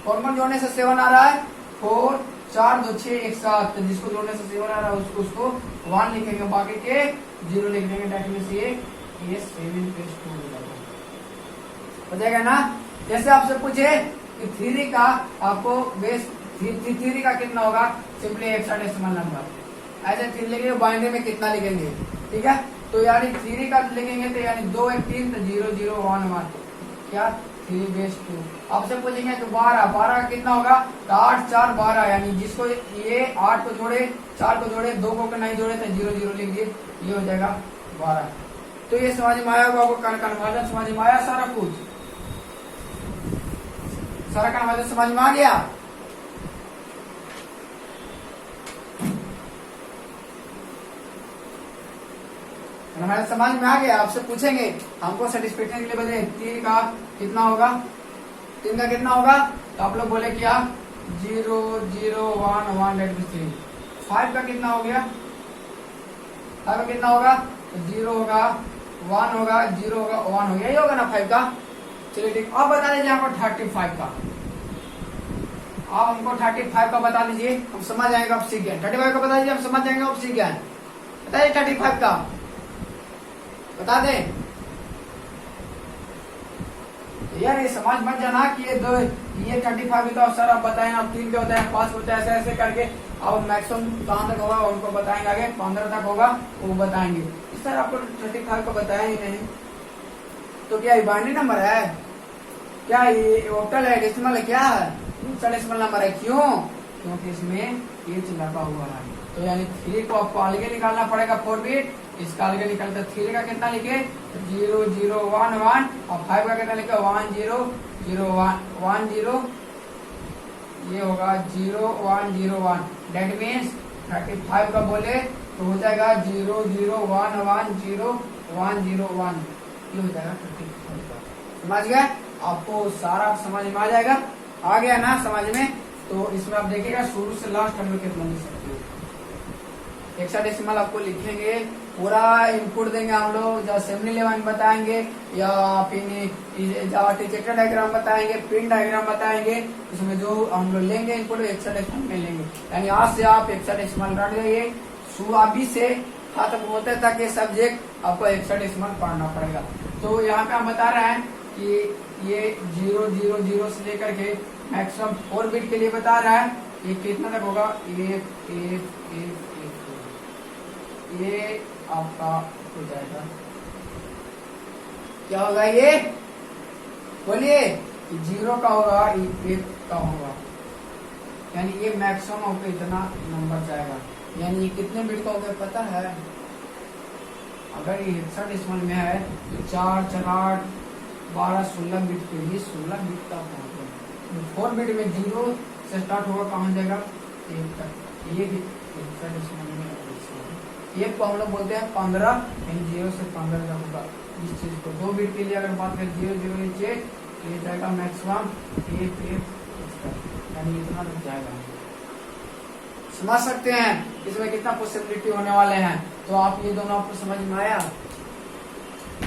कौन जोड़ने से 7 आ रहा है, 4 4 2 6 1 7, तो जिसको जोड़ने से 7 आ रहा है उसको 1 लिखेंगे, बाकी के 0 लिख देंगे। डेट मींस ये 7 पे स्टोर हो जाएगा ना। जैसे आपसे पूछे कि 3 का आपको बेस 3 का कितना होगा, सिंपली हेक्साडेसिमल नंबर ऐसे 3 लिखेंगे, बाइनरी में कितना लिखेंगे। ठीक है, तो यानी 3 का लिखेंगे तो यानी 2 1 3 तो 0 0 1 1 क्या 3 बेस 2। आपसे पूछेंगे तो 12 का कितना होगा, तो 8 4 12, यानी जिसको ये 8 को जोड़े 4 को जोड़े 2 को नहीं जोड़े तो 0 0 लिख दिए, ये हो जाएगा 12। तो ये समझ में आया होगा, कन्वर्जन समझ में आया, सारा कुछ सारा कन्वर्जन समझ में आ गया। हमारे समझ में आ गया। आपसे पूछेंगे हमको सेटिस्फेक्शन के लिए बदले 3 का कितना होगा, 3 का कितना होगा, तो आप लोग बोले क्या 0 0 1 1 डेट मींस 3। 5 का कितना हो गया, 5 का कितना होगा, तो 0 होगा 1 होगा, 0 होगा, 1 हो गया, ये होगा ना 5 का। चलिए ठीक, अब बता दीजिए हमको 35 का। आप हमको 35 का बता दीजिए, हम समझ जाएंगे, अब सीख गए। 35 का बता दीजिए, हम समझ जाएंगे, अब सीख गए। बताइए 35 का बता दें। यार ये समझ मत जाना कि ये 35 होता है सर, आप बताएं, आप 3 पे होता है, 5 होता है, ऐसे ऐसे करके अब मैक्सिमम कहाँ तक होगा उनको बताएंगे, आगे 15 तक होगा वो बताएंगे। सर आपको 35 का बताया ही नहीं, तो क्या ये बाइनरी नंबर है, क्या ये ऑक्टल है, डेसिमल है, क्या है? डेसिमल नंबर है। क्यों? क्योंकि इसमें एच लगा हुआ है। तो यानी 3 को आपको अलगे निकालना पड़ेगा 4 बिट, इसका अलगे निकालते 3 का कितना लिखे 0 0 1 1 और 5 का कितना लिखे 1 0 0 1 0, ये होगा 0 1 0 1। डेट मीन्स 35 का बोले तो हो जाएगा 0 0 1 1 0 1 0 1, ये हो जाएगा 35 का। समझ गए? आपको सारा समझ में आ जाएगा, आ गया ना समझ में? तो इसमें आप देखिएगा शुरू से लास्ट हम लोग कितना लिख सकते हो। हेक्साडेसिमल आपको लिखेंगे, पूरा इनपुट देंगे हम लोग, जो असेंबली लेवल बताएंगे या फिर जावा टीचर डायग्राम बताएंगे, पिन डायग्राम बताएंगे, इसमें जो हम लोग लेंगे इनपुट हेक्साडेसिमल में लेंगे। यानी आज से आप हेक्साडेसिमल रट गए, अभी से खत्म होते तक ये सब्जेक्ट आपको हेक्साडेसिमल पढ़ना पड़ेगा। तो यहाँ पे हम बता रहे हैं कि ये 0 0 0 से लेकर के मैक्सिमम 4 बिट के लिए बता रहा है, ये कितना तक होगा 1 1 1 1, ये आपका हो जाएगा, क्या होगा ये बोलिए, 0 का होगा, 1 का होगा, यानी ये मैक्सिमम आपको इतना नंबर जाएगा। यानी ये कितने बिट का होगा पता है? अगर ये हेक्साडेसिमल में है तो 4 4 8 12 16 बिट के लिए 16 बिट का होगा। 4 बिट में 0 से स्टार्ट होगा, कहाँ जाएगा 1 तक। ये हेक्साडेसिमल में 1 को हम लोग बोलते हैं 15, यानी 0 से 15 तक होगा। इस चीज को 2 बिट के लिए अगर बात करें 0 0 8, ये जाएगा मैक्सिमम 1 1, यानी इतना तक जाएगा। समझ सकते हैं इसमें कितना पॉसिबिलिटी होने वाले हैं। तो आप ये दोनों आपको समझ में आया,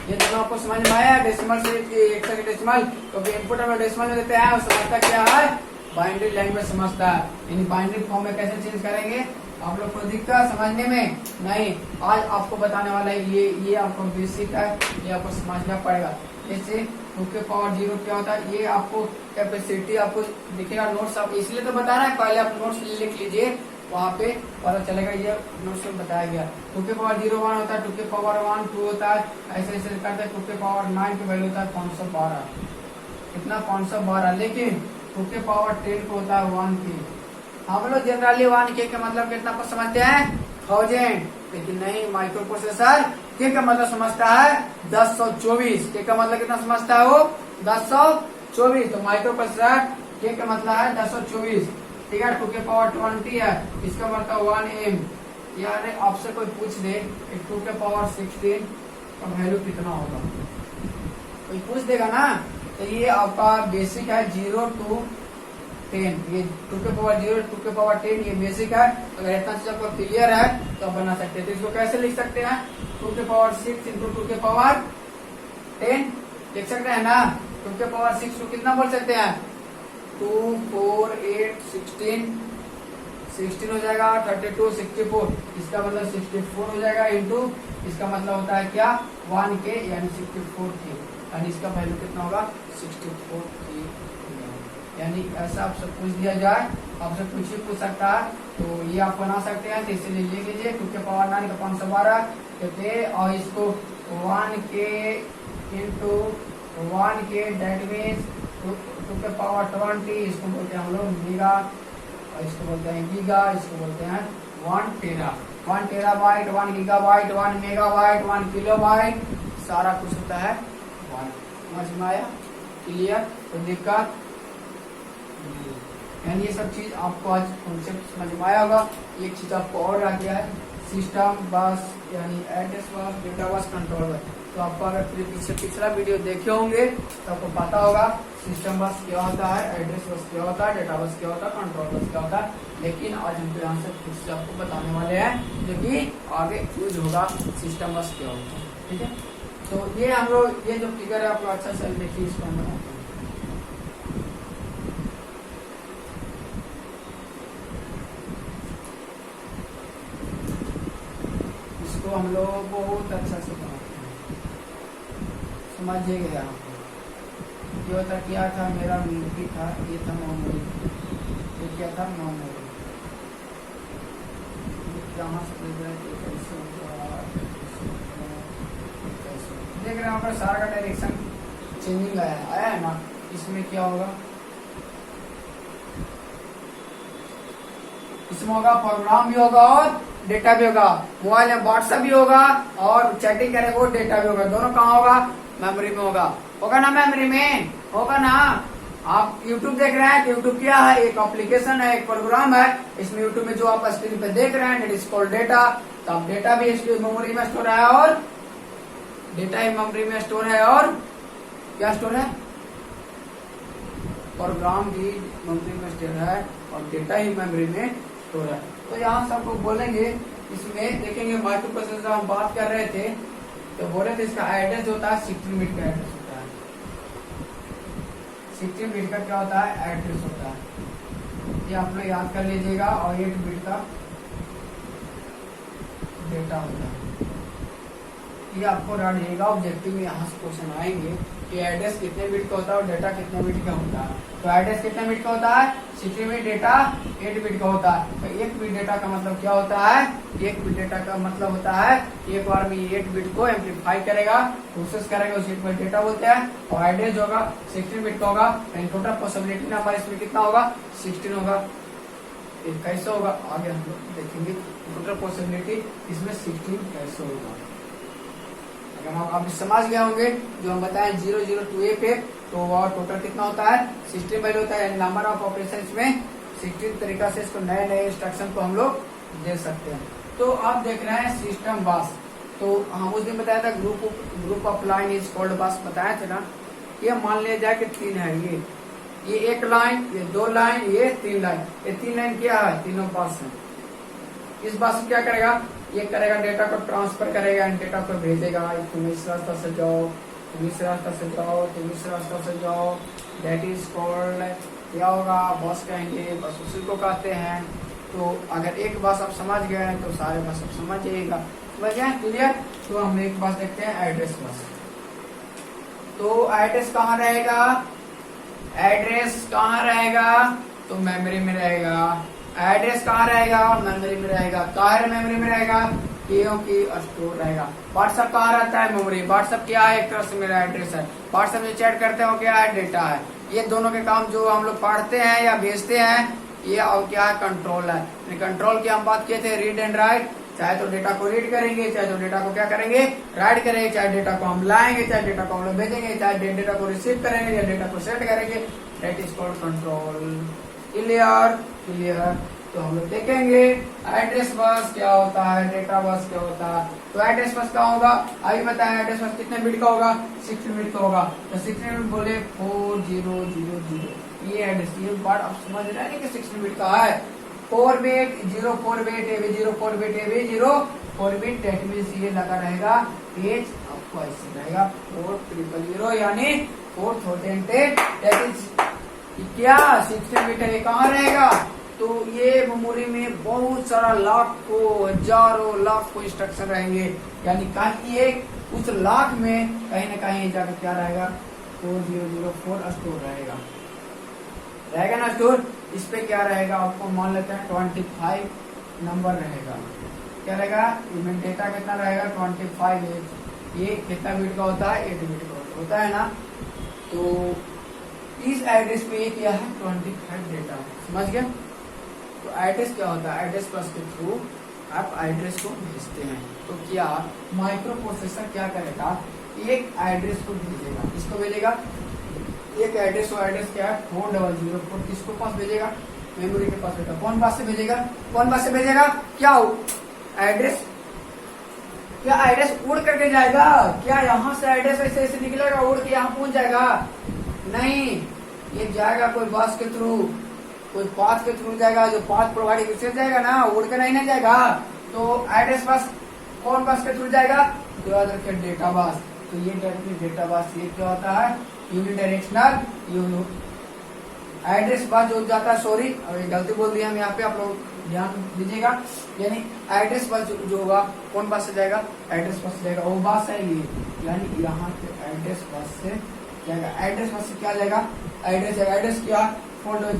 ये दोनों आपको समझ में आया डेसिमल से हेक्साडेसिमल। तो इनपुट हम डेसिमल में देते हैं और समझता क्या है, बाइनरी लैंग्वेज समझता है, यानी बाइनरी फॉर्म में कैसे चेंज करेंगे आप लोग को दिक्कत समझने में नहीं। आज आपको बताने वाला है ये आपको बेसिक है, ये आपको समझना पड़ेगा। जैसे 2 के पावर 0 क्या होता है, ये आपको कैपेसिटी आपको दिखेगा नोट्स, आप इसलिए तो बता रहा है, पहले आप नोट्स लिख लीजिए, वहाँ पे पता चलेगा, ये नोट्स में बताया गया। 2 के पावर 0 1 होता है, 2 के पावर 1 2 होता है, ऐसे ऐसे करते हैं। 2 के पावर 9 की वैल्यू होता है 512, कितना 512, लेकिन 2 के पावर 10 को होता है 1 की। हम लोग जनरली 1 के मतलब कितना को समझते हैं 1000, लेकिन नहीं, माइक्रो प्रोसेसर के का मतलब समझता है 1024, के का मतलब कितना समझता है वो 1024। तो माइक्रो प्रोसेसर के का मतलब है 1024, ठीक है। 2 के पावर 20 है, इसका मतलब 1M। यानी आपसे कोई पूछ दे कि 2 के पावर 16 का वैल्यू कितना होगा, कोई पूछ देगा ना, तो ये आपका बेसिक है 0 to 10, ये 2 के पावर 0 2 के पावर 10 ये बेसिक है। अगर इतना चीज आपको क्लियर है तो आप बना सकते हैं। तो इसको कैसे लिख सकते हैं, 2 के पावर 6 इंटू 2 के पावर 10 लिख सकते हैं ना। 2 के पावर 6 को कितना बोल सकते हैं 2 4 8 16 हो जाएगा, 32 64, इसका मतलब 64 हो जाएगा, इंटू इसका मतलब होता है क्या 1 के, यानी 64 के, यानी इसका वैल्यू कितना होगा 64 के। यानी ऐसा आपसे पूछ दिया जाए, आपसे कुछ ही पूछ सकता है, तो ये आप बना सकते हैं। तो इसलिए ले लीजिए 2 के पावर 9 का 512 कहते हैं, और इसको 1 के इंटू 1 के, डेट मीन्स 2 के पावर 20, इसको बोलते हैं हम लोग मेगा, और इसको बोलते हैं गीगा, इसको बोलते हैं 1 टेरा, 1 टेराबाइट, 1 गीगाबाइट, 1 मेगाबाइट, 1 किलोबाइट, सारा कुछ होता है 1। समझ में आया, क्लियर, तो दिक्कत, यानी ये सब चीज आपको आज कॉन्सेप्ट समझ में आया होगा। एक चीज आपको और रह गया है, सिस्टम बस, यानी address bus, data bus, control bus. तो आपको अगर पिछला वीडियो देखे होंगे तो आपको पता होगा सिस्टम बस क्या होता है, एड्रेस बस क्या होता है, डेटा बस क्या होता है, कंट्रोल बस क्या होता है। लेकिन आज हम यहाँ से फिर से आपको बताने वाले हैं जो कि आगे यूज होगा, सिस्टम बस क्या होता है, ठीक है। तो ये हम लोग ये जो फिगर है आपको अच्छा से देखिए, इसको हम बनाते हैं। इसको हम लोग बहुत अच्छा से बनाते हैं, समझिएगा। यहाँ पे ये होता क्या था, मेरा मेमोरी था, ये था मेमोरी, ये क्या था मेमोरी, यहाँ से कैसे देख रहे हैं, यहाँ पर सारा का डायरेक्शन चेंजिंग आया है ना। इसमें क्या होगा, इसमें होगा प्रोग्राम भी होगा और डेटा भी होगा, मोबाइल में व्हाट्सएप भी होगा और चैटिंग करेंगे वो डेटा भी होगा, दोनों कहाँ होगा, मेमोरी में होगा ना, मेमोरी में होगा ना। आप YouTube देख रहे हैं, YouTube क्या है, एक एप्लीकेशन है, एक प्रोग्राम है। इसमें YouTube में जो आप स्क्रीन पे देख रहे हैं इट इज कॉल्ड डेटा। तो अब डेटा भी इसलिए मेमोरी में स्टोर है और डेटा ही मेमोरी में स्टोर है, और क्या स्टोर है, प्रोग्राम भी मेमोरी में स्टोर है और डेटा ही मेमोरी में स्टोर है। तो यहाँ से आपको बोलेंगे, इसमें देखेंगे माइक्रो प्रोसेसर हम बात कर रहे थे, तो बोले थे इसका एड्रेस होता है 16 बिट का एड्रेस होता है। 16 बिट का क्या होता है, एड्रेस होता है। ये आप लोग याद कर लीजिएगा। और 8 बिट का डेटा होता है। ये आपको याद रहिएगा, ऑब्जेक्टिव में यहाँ से क्वेश्चन आएंगे कि एड्रेस कितने बिट का होता है और डेटा कितने बिट का होता है। तो एड्रेस कितने बिट का होता है, 16 बिट, डेटा 8 बिट का होता है। तो 1 बिट डेटा का मतलब क्या होता है, 1 बिट डेटा का मतलब होता है एक बार में 8 बिट को एम्पलीफाई करेगा, प्रोसेस करेगा, उसी को डेटा बोलते हैं। और एड्रेस होगा 16 बिट का होगा। टोटल पॉसिबिलिटी नंबर इसमें कितना होगा, 16 होगा। कैसे होगा आगे हम लोग देखेंगे, टोटल पॉसिबिलिटी इसमें 16 कैसे होगा। अगर हम अभी समझ गए होंगे जो हम बताएं 0 0 to A पे, तो वह टोटल कितना होता है, 16 वैल्यू होता है। नंबर ऑफ ऑपरेशन में 16 तरीका से इसको नए नए इंस्ट्रक्शन को हम लोग दे सकते हैं। तो आप देख रहे हैं सिस्टम बस। तो हम उस दिन बताया था group of line is called बस, बताया थे ना। ये मान लिया जाए कि 3 है, ये 1 लाइन, ये 2 लाइन, ये 3 लाइन। ये 3 लाइन क्या है, तीनों बस है। इस बस क्या करेगा, ये करेगा डेटा को ट्रांसफर करेगा, डेटा को भेजेगा, तुम इस रास्ता से जाओ, तुम इस रास्ता से जाओ, तुम इस रास्ता से जाओ। दैट इज कॉल्ड क्या होगा, बस कहेंगे, बस उसी को कहते हैं। तो अगर एक बस आप समझ गए हैं तो सारे बस आप समझ जाइएगा, समझ गए, क्लियर। तो हम एक बस देखते हैं, एड्रेस बस। तो एड्रेस कहाँ रहेगा, एड्रेस कहाँ रहेगा, तो मेमोरी में रहेगा। एड्रेस कहाँ रहेगा, मेमोरी में रहेगा। कहाँ मेमोरी में रहेगा, क्योंकि स्टोर रहेगा। व्हाट्सएप कहाँ रहता है, मेमोरी। व्हाट्सएप क्या है, एक तरह से मेरा एड्रेस है। व्हाट्सएप में चैट करते हो क्या है, डेटा है। ये दोनों के काम जो हम लोग पढ़ते हैं या भेजते हैं, ये और क्या है, कंट्रोल है। कंट्रोल की हम बात किए थे, रीड एंड राइट। चाहे तो डेटा को रीड करेंगे, चाहे तो डेटा को क्या करेंगे, राइट करेंगे। चाहे डेटा को हम लाएंगे, चाहे डेटा को हम लोग भेजेंगे, चाहे डेटा को रिसीव करेंगे या डेटा को सेट करेंगे। That is called control. Clear, clear. तो हम लोग देखेंगे एड्रेस बस क्या होता है, डेटा बस क्या होता है। तो एड्रेस बस क्या होगा, अभी बताया, एड्रेस बस कितने बिट का होगा, 16 बिट का होगा। तो 16 बिट बोले 4000। ये एड्रेस, ये बात आप समझ रहे हैं कि 16 बिट का है। 4 bit, 04 bit, AB 04 bit, AB 04 bit. That means ये लगा रहेगा पेज आपको ऐसे रहेगा 4000 यानी 4008। दैट इज क्या 16 बिट है, कहाँ रहेगा, तो ये मेमोरी में बहुत सारा लाखों हजारों लाखों इंस्ट्रक्शन रहेंगे। यानी कहीं एक उस लाख में कहीं ना कहीं जाकर क्या रहेगा, 4004 स्टोर रहेगा, रहेगा ना स्टोर। इस पे क्या रहेगा, आपको मान लेते हैं 25 नंबर रहेगा। क्या रहेगा, इनमें डेटा कितना रहेगा, 25। ये कितना बिट का होता है, 8 बिट का होता है ना। तो इस एड्रेस पे क्या है, 25 डेटा, समझ गए। तो एड्रेस क्या होता है, एड्रेस बस के थ्रू आप एड्रेस को भेजते हैं। तो क्या माइक्रो प्रोसेसर क्या करेगा, एक एड्रेस को भेजेगा, इसको भेजेगा एक एड्रेस। वो एड्रेस क्या है, 4004। किसको पास भेजेगा, मेमोरी के पास बेटा। कौन पास से भेजेगा, कौन पास से भेजेगा, क्या एड्रेस, क्या एड्रेस उड़ करके जाएगा, क्या यहाँ से एड्रेस ऐसे ऐसे निकलेगा, उड़ के यहाँ पहुंच जाएगा, नहीं। ये जाएगा कोई बस के थ्रू, कोई पाथ के थ्रू जाएगा, जो पाथ प्रोवाइड उससे जाएगा ना, उड़ के नहीं जाएगा। तो एड्रेस बस कौन बस के थ्रू जाएगा, तो याद रखिए डेटा बस। तो ये डेटा बस ये क्या होता है, यूनिडायरेक्शनल एड्रेस बस जो जाता है, सॉरी अभी गलती बोल दिया हम यहाँ पे, आप लोग ध्यान दीजिएगा। यानी एड्रेस बस जो होगा कौन बस से जाएगा, एड्रेस बस से जाएगा, वो बस है ये, यानी यहाँ पे एड्रेस बस से जाएगा, एड्रेस बस से क्या जाएगा, एड्रेस जाएगा, एड्रेस क्या फोल्डर,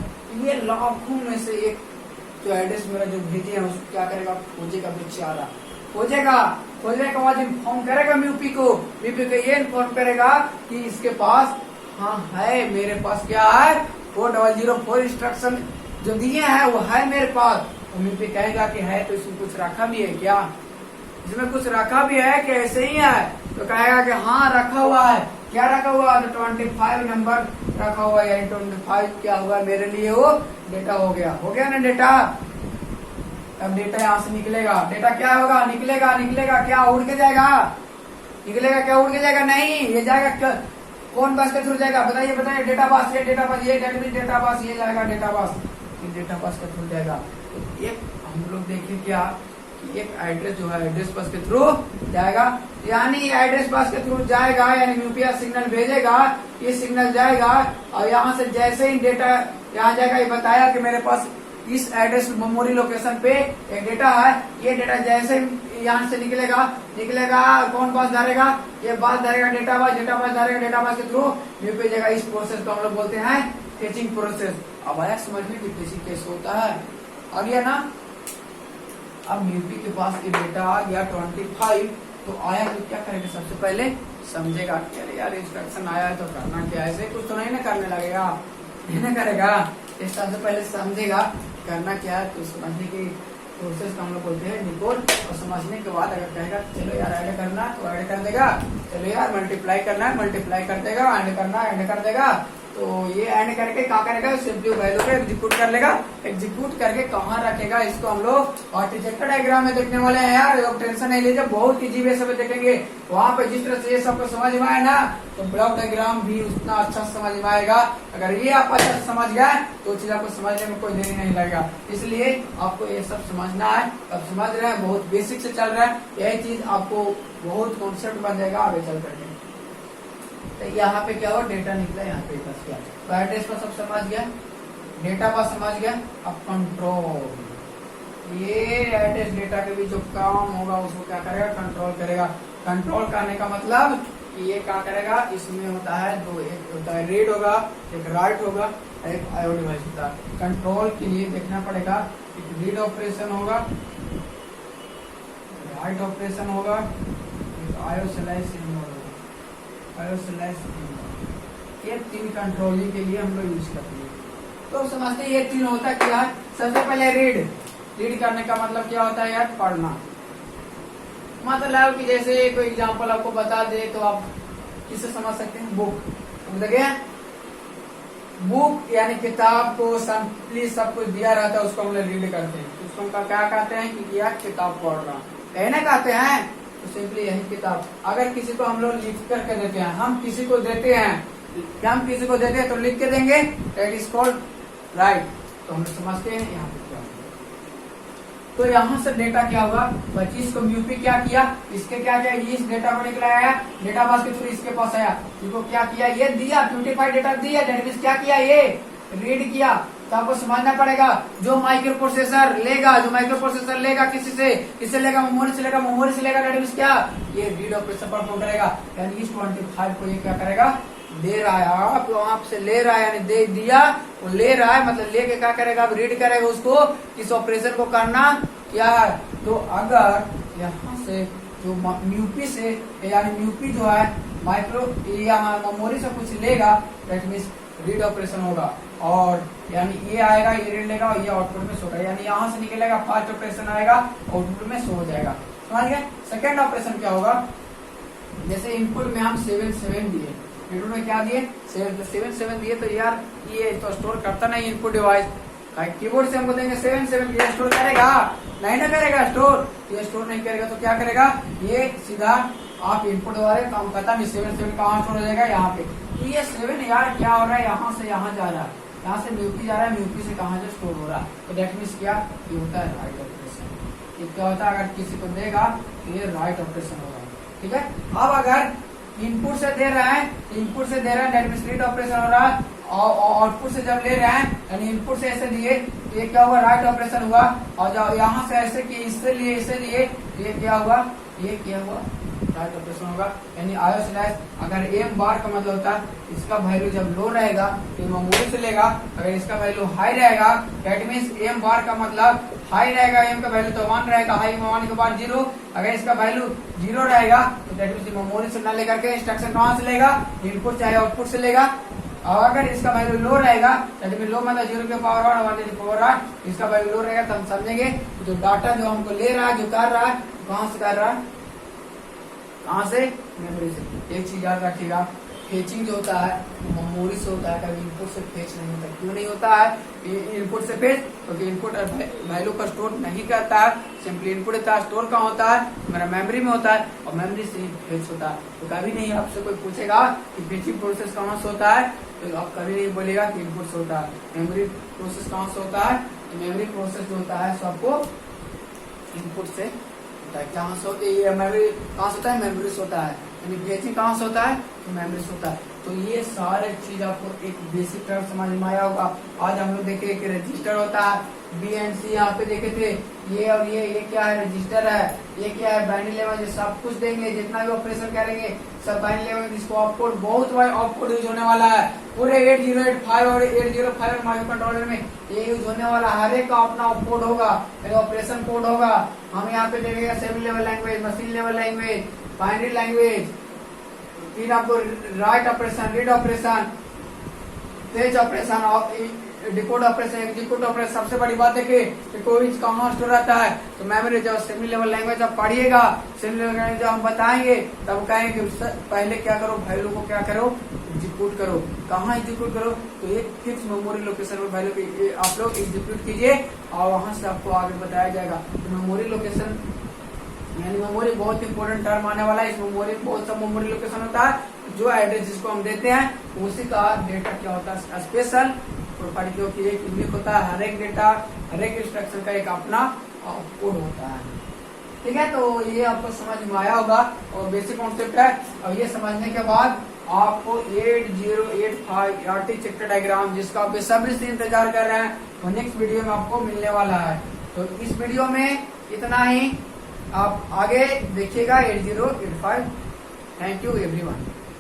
ये लाखों में से एक जो एड्रेस मेरा जो भेजे है उसको क्या करेगा, खोजेगा, बेचारा खोजेगा, खोजने के बाद इन्फॉर्म करेगा म्यूपी को ये इन्फॉर्म करेगा कि इसके पास हाँ है, मेरे पास क्या है 4004 इंस्ट्रक्शन जो दिए हैं वो है मेरे पास। तो म्यूपी कहेगा कि है, तो इसमें कुछ रखा भी है क्या, इसमें कुछ रखा भी है कि ऐसे ही है, तो कहेगा कि हाँ रखा हुआ है, क्या रखा हुआ है, तो 25 नंबर रखा हुआ है, यानी 25 क्या हुआ मेरे लिए वो डेटा हो गया ना डेटा। अब डेटा यहाँ से निकलेगा, डेटा क्या होगा, निकलेगा क्या उड़ के जाएगा, क्या उड़ के जाएगा, नहीं ये जाएगा कौन बस के थ्रू जाएगा, बताइए डेटा बस, ये डेटा बस, ये डेटा बस, ये जाएगा डेटा बस के थ्रू जाएगा। तो एक हम लोग देखिए क्या, एक एड्रेस जो है एड्रेस बस के थ्रू जाएगा, यानी एड्रेस बस के थ्रू जाएगा, यानी यूपीआई सिग्नल भेजेगा, ये सिग्नल जाएगा और यहाँ से जैसे ही डेटा यहाँ जाएगा, ये बताया कि मेरे पास इस एड्रेस मेमोरी लोकेशन पे एक डेटा है, ये डेटा जैसे यहाँ से निकलेगा कौन बस धरेगा, ये बस धरेगा डेटा बस डेटा बस के थ्रू यूपी जाएगा। इस प्रोसेस को हम लोग बोलते हैं फेचिंग प्रोसेस। अब आया समझ में कि फेचिंग कैसे होता है, आ गया ना। अब यूपी के पास ये डेटा आ गया 25, तो आया तो क्या करेगा, सबसे पहले समझेगा कि अरे यार इंस्ट्रक्शन आया है तो करना क्या है, ऐसे कुछ तो नहीं ना करने लगेगा, नहीं करेगा, इस सबसे पहले समझेगा करना क्या है। तो समझने की प्रोसेस को हम लोग बोलते हैं डिकोड। और समझने के बाद अगर कहेगा चलो यार ऐड करना तो ऐड कर देगा, चलो यार मल्टीप्लाई करना है मल्टीप्लाई कर देगा, ऐड करना है ऐड कर देगा। तो ये ऐड करके क्या करेगा, सिंपली वैल्यू को एग्जीक्यूट कर लेगा, एग्जीक्यूट करके कहाँ रखेगा इसको हम लोग आर्किटेक्चर डायग्राम में देखने वाले हैं यार, टेंशन नहीं लीजिए, बहुत इजी वे से देखेंगे। वहाँ पे जिस तरह से ये सबको समझ में आए ना, तो ब्लॉक डायग्राम भी उतना अच्छा समझ में आएगा। अगर ये आप अच्छा समझ गए तो चीज आपको समझने में कोई देरी नहीं लगेगा, इसलिए आपको ये सब समझना है। अब समझ रहे हैं, बहुत बेसिक से चल रहा है, यही चीज आपको बहुत कॉन्सेप्ट बन जाएगा आगे चल करके। तो यहाँ पे क्या हुआ, डेटा निकला, यहाँ पे बस क्या, तो एड्रेस पर सब समझ गया, डेटा पर समझ गया। अब कंट्रोल, ये एड्रेस डेटा के बीच जो काम होगा उसको क्या करेगा, कंट्रोल करेगा। कंट्रोल करने का मतलब कि ये क्या करेगा, इसमें होता है दो, एक होता है रीड होगा, एक राइट होगा, एक आईओ डिवाइस होता है। कंट्रोल के लिए देखना पड़ेगा, एक रीड ऑपरेशन होगा, राइट ऑपरेशन होगा, एक आईओ स्लैश ये तीन कंट्रोलिंग के लिए हम लोग यूज करते हैं। तो समझते हैं ये तीन होता है क्या है। सबसे पहले रीड करने का मतलब क्या होता है यार, पढ़ना। मतलब कि जैसे कोई एग्जांपल आपको बता दे तो आप किससे समझ सकते हैं, बुक देखिए, बुक यानी किताब को सिंपली सब कुछ दिया रहता है, उसको हम लोग रीड करते हैं, उसको हम क्या कहते हैं कि यार किताब पढ़ रहा, कहना कहते हैं, तो सिंपली यही किताब। अगर किसी को हम लोग लिख करके देते हैं, हम किसी को देते हैं तो लिख के देंगे, दैट इज कॉल्ड राइट। तो हम समझते हैं यहाँ पे क्या होगा। तो यहाँ से डेटा क्या हुआ, 25 को यूपी क्या किया, इसके क्या किया, इस डेटा को निकलाया, डेटा बस के थ्रू इसके पास आया, इसको क्या किया, ये दिया 25 डेटा दिया, दैट मींस क्या किया, ये रीड किया। तो आपको समझना पड़ेगा, जो माइक्रो प्रोसेसर लेगा किससे लेगा, मेमोरी से लेगा, दैट मींस क्या, ये रीड ऑपरेशन परफॉर्म करेगा। यानी इस 25 को ये क्या करेगा, दे रहा है, आपसे ले रहा है, यानी दे दिया, वो ले रहा है, मतलब लेके क्या करेगा, अब रीड करेगा उसको, किस ऑपरेशन को करना क्या है। तो अगर यहाँ से जो यूपी से, यानी यूपी जो है माइक्रो या मेमोरी से कुछ लेगा, दैट मीन्स रीड ऑपरेशन होगा, और यानी ये आएगा, ये रीड लेगा और ये आउटपुट में शो करेगा, यानी यहाँ से निकलेगा, फर्स्ट ऑपरेशन आएगा, आउटपुट में शो हो जाएगा। समझ गए। सेकेंड ऑपरेशन क्या होगा, जैसे इनपुट में हम 7 दिए, इनपुट में क्या दिए, 7 दिए, तो यार ये तो स्टोर करता नहीं इनपुट डिवाइस, कीबोर्ड से हमको देंगे 7 ये स्टोर करेगा, नहीं ना करेगा स्टोर, ये स्टोर नहीं करेगा तो क्या करेगा, ये सीधा आप इनपुट द्वारा काम करता नहीं, 7 कहाँ स्टोर हो जाएगा, यहाँ पे। तो ये 7 यार क्या हो रहा है, यहाँ से यहाँ जा रहा है, यहाँ से म्यूपी जा रहा है, म्यूपी से कहाँ से स्टोर हो रहा है, तो डेट मीन्स क्या, ये होता है राइट ऑपरेशन। ये क्या होता है, अगर किसी को देगा तो ये राइट ऑपरेशन होगा, ठीक है। अब अगर इनपुट से दे रहा है, इनपुट से दे रहा है, दैट मींस रीड ऑपरेशन हो रहा है, और आउटपुट से जब ले रहे हैं यानी इनपुट से ऐसे दिए तो ये क्या हुआ, राइट ऑपरेशन हुआ, और जब यहाँ से ऐसे किए, इससे लिए इसे लिए, ये क्या हुआ, ये क्या हुआ, राइट ऑपरेशन होगा। यानी आयो स्लैश अगर एम बार का मतलब होता है इसका वैल्यू जब लो रहेगा तो मेमोरी से लेगा, अगर इसका वैल्यू हाई रहेगा दैट मीन्स एम बार का मतलब हाई रहेगा, एम का वैल्यू तो 1 रहेगा, हाई में 1 के बाद 0, अगर इसका वैल्यू 0 रहेगा तो दैट मीन्स मेमोरी से न लेकर के इंस्ट्रक्शन कहाँ से लेगा, इनपुट चाहे आउटपुट से लेगा। और अगर इसका वैल्यू लो रहेगा दैट मीन लो मतलब 0 के पावर 1 1 की पावर 8, इसका वैल्यू लो रहेगा तो हम समझेंगे जो डाटा जो हमको ले रहा है, जो कर रहा है, कहाँ से कर रहा है, कहाँ से, मेमोरी से। एक चीज याद रखिएगा, फेचिंग जो होता है मेमोरी से होता है, कभी इनपुट से फेच नहीं होता। क्यों नहीं होता है इनपुट से फेच, क्योंकि इनपुट वैल्यू का स्टोर नहीं करता है, सिंपली इनपुट होता है, स्टोर कहाँ होता है, मेरा मेमोरी में होता है, और मेमोरी से ही फेच होता है। तो कभी नहीं आपसे कोई पूछेगा कि फेचिंग प्रोसेस कहाँ से होता है, तो आप कभी नहीं बोलेगा कि इनपुट से होता है। मेमोरी प्रोसेस कहाँ से होता है, तो मेमोरी प्रोसेस जो होता है सबको इनपुट से होता है। कहाँ से होती है मेमोरी, कहाँ से होता है, मेमोरी से होता है, यानी फेचिंग कहाँ से होता है, तो मेमोरी से होता है। तो ये सारे चीज आपको एक बेसिक टर्म समझ में आया होगा। आज हम लोग देखे कि रजिस्टर होता है, बी एंड सी यहाँ पे देखे थे, ये और ये क्या है, रजिस्टर है, ये क्या है, बाइनरी लैंग्वेज, सब कुछ देंगे, जितना भी ऑपरेशन करेंगे सब बाइनरी लैंग्वेज। इसको ऑपकोड बहुत बार ऑपकोड यूज होने वाला है, पूरे 8085 और 805 माइक्रो कंट्रोलर में ये यूज होने वाला, हर एक का अपना ऑपकोड होगा, ऑपरेशन कोड होगा। हम यहाँ पे देखेंगे assembly level language, machine level language, binary language, फिर आपको write operation, read operation, fetch operation, decode operation, execute operation. सबसे बड़ी बात है कि कोई कहाँ स्टोर रहता है, तो मेमोरी। जब असेंबली लेवल लैंग्वेज आप पढ़िएगा, असेंबली लेवल लैंग्वेज जब हम बताएंगे तब कहेंगे पहले क्या करो, वैल्यू को क्या करो, एग्जीक्यूट करो। कहाँ एग्जीक्यूट करो, तो एक फिक्स मेमोरी लोकेशन में वैल्यू आप लोग एग्जीक्यूट कीजिए और वहां से आपको आगे बताया जाएगा। तो मेमोरी लोकेशन यानी मेमोरी बहुत इंपॉर्टेंट टर्म आने वाला है। इस मेमोरी बहुत सा मेमोरी लोकेशन होता है, जो एड्रेस जिसको हम देते हैं उसी का डेटा क्या होता है, स्पेशल प्रोपर्टी, क्योंकि एक यूनिक होता है, हर एक डेटा, हर एक इंस्ट्रक्शन का एक अपना कोड होता है। ठीक है, तो ये आपको समझ में आया होगा और बेसिक कॉन्सेप्ट है। और ये समझने के बाद आपको 8085 आरटी सेक्टर डायग्राम, जिसका आप बेसब्री से इंतजार कर रहे हैं, वो नेक्स्ट वीडियो में आपको मिलने वाला है। तो इस वीडियो में इतना ही, आप आगे देखिएगा 8085। Thank you everyone.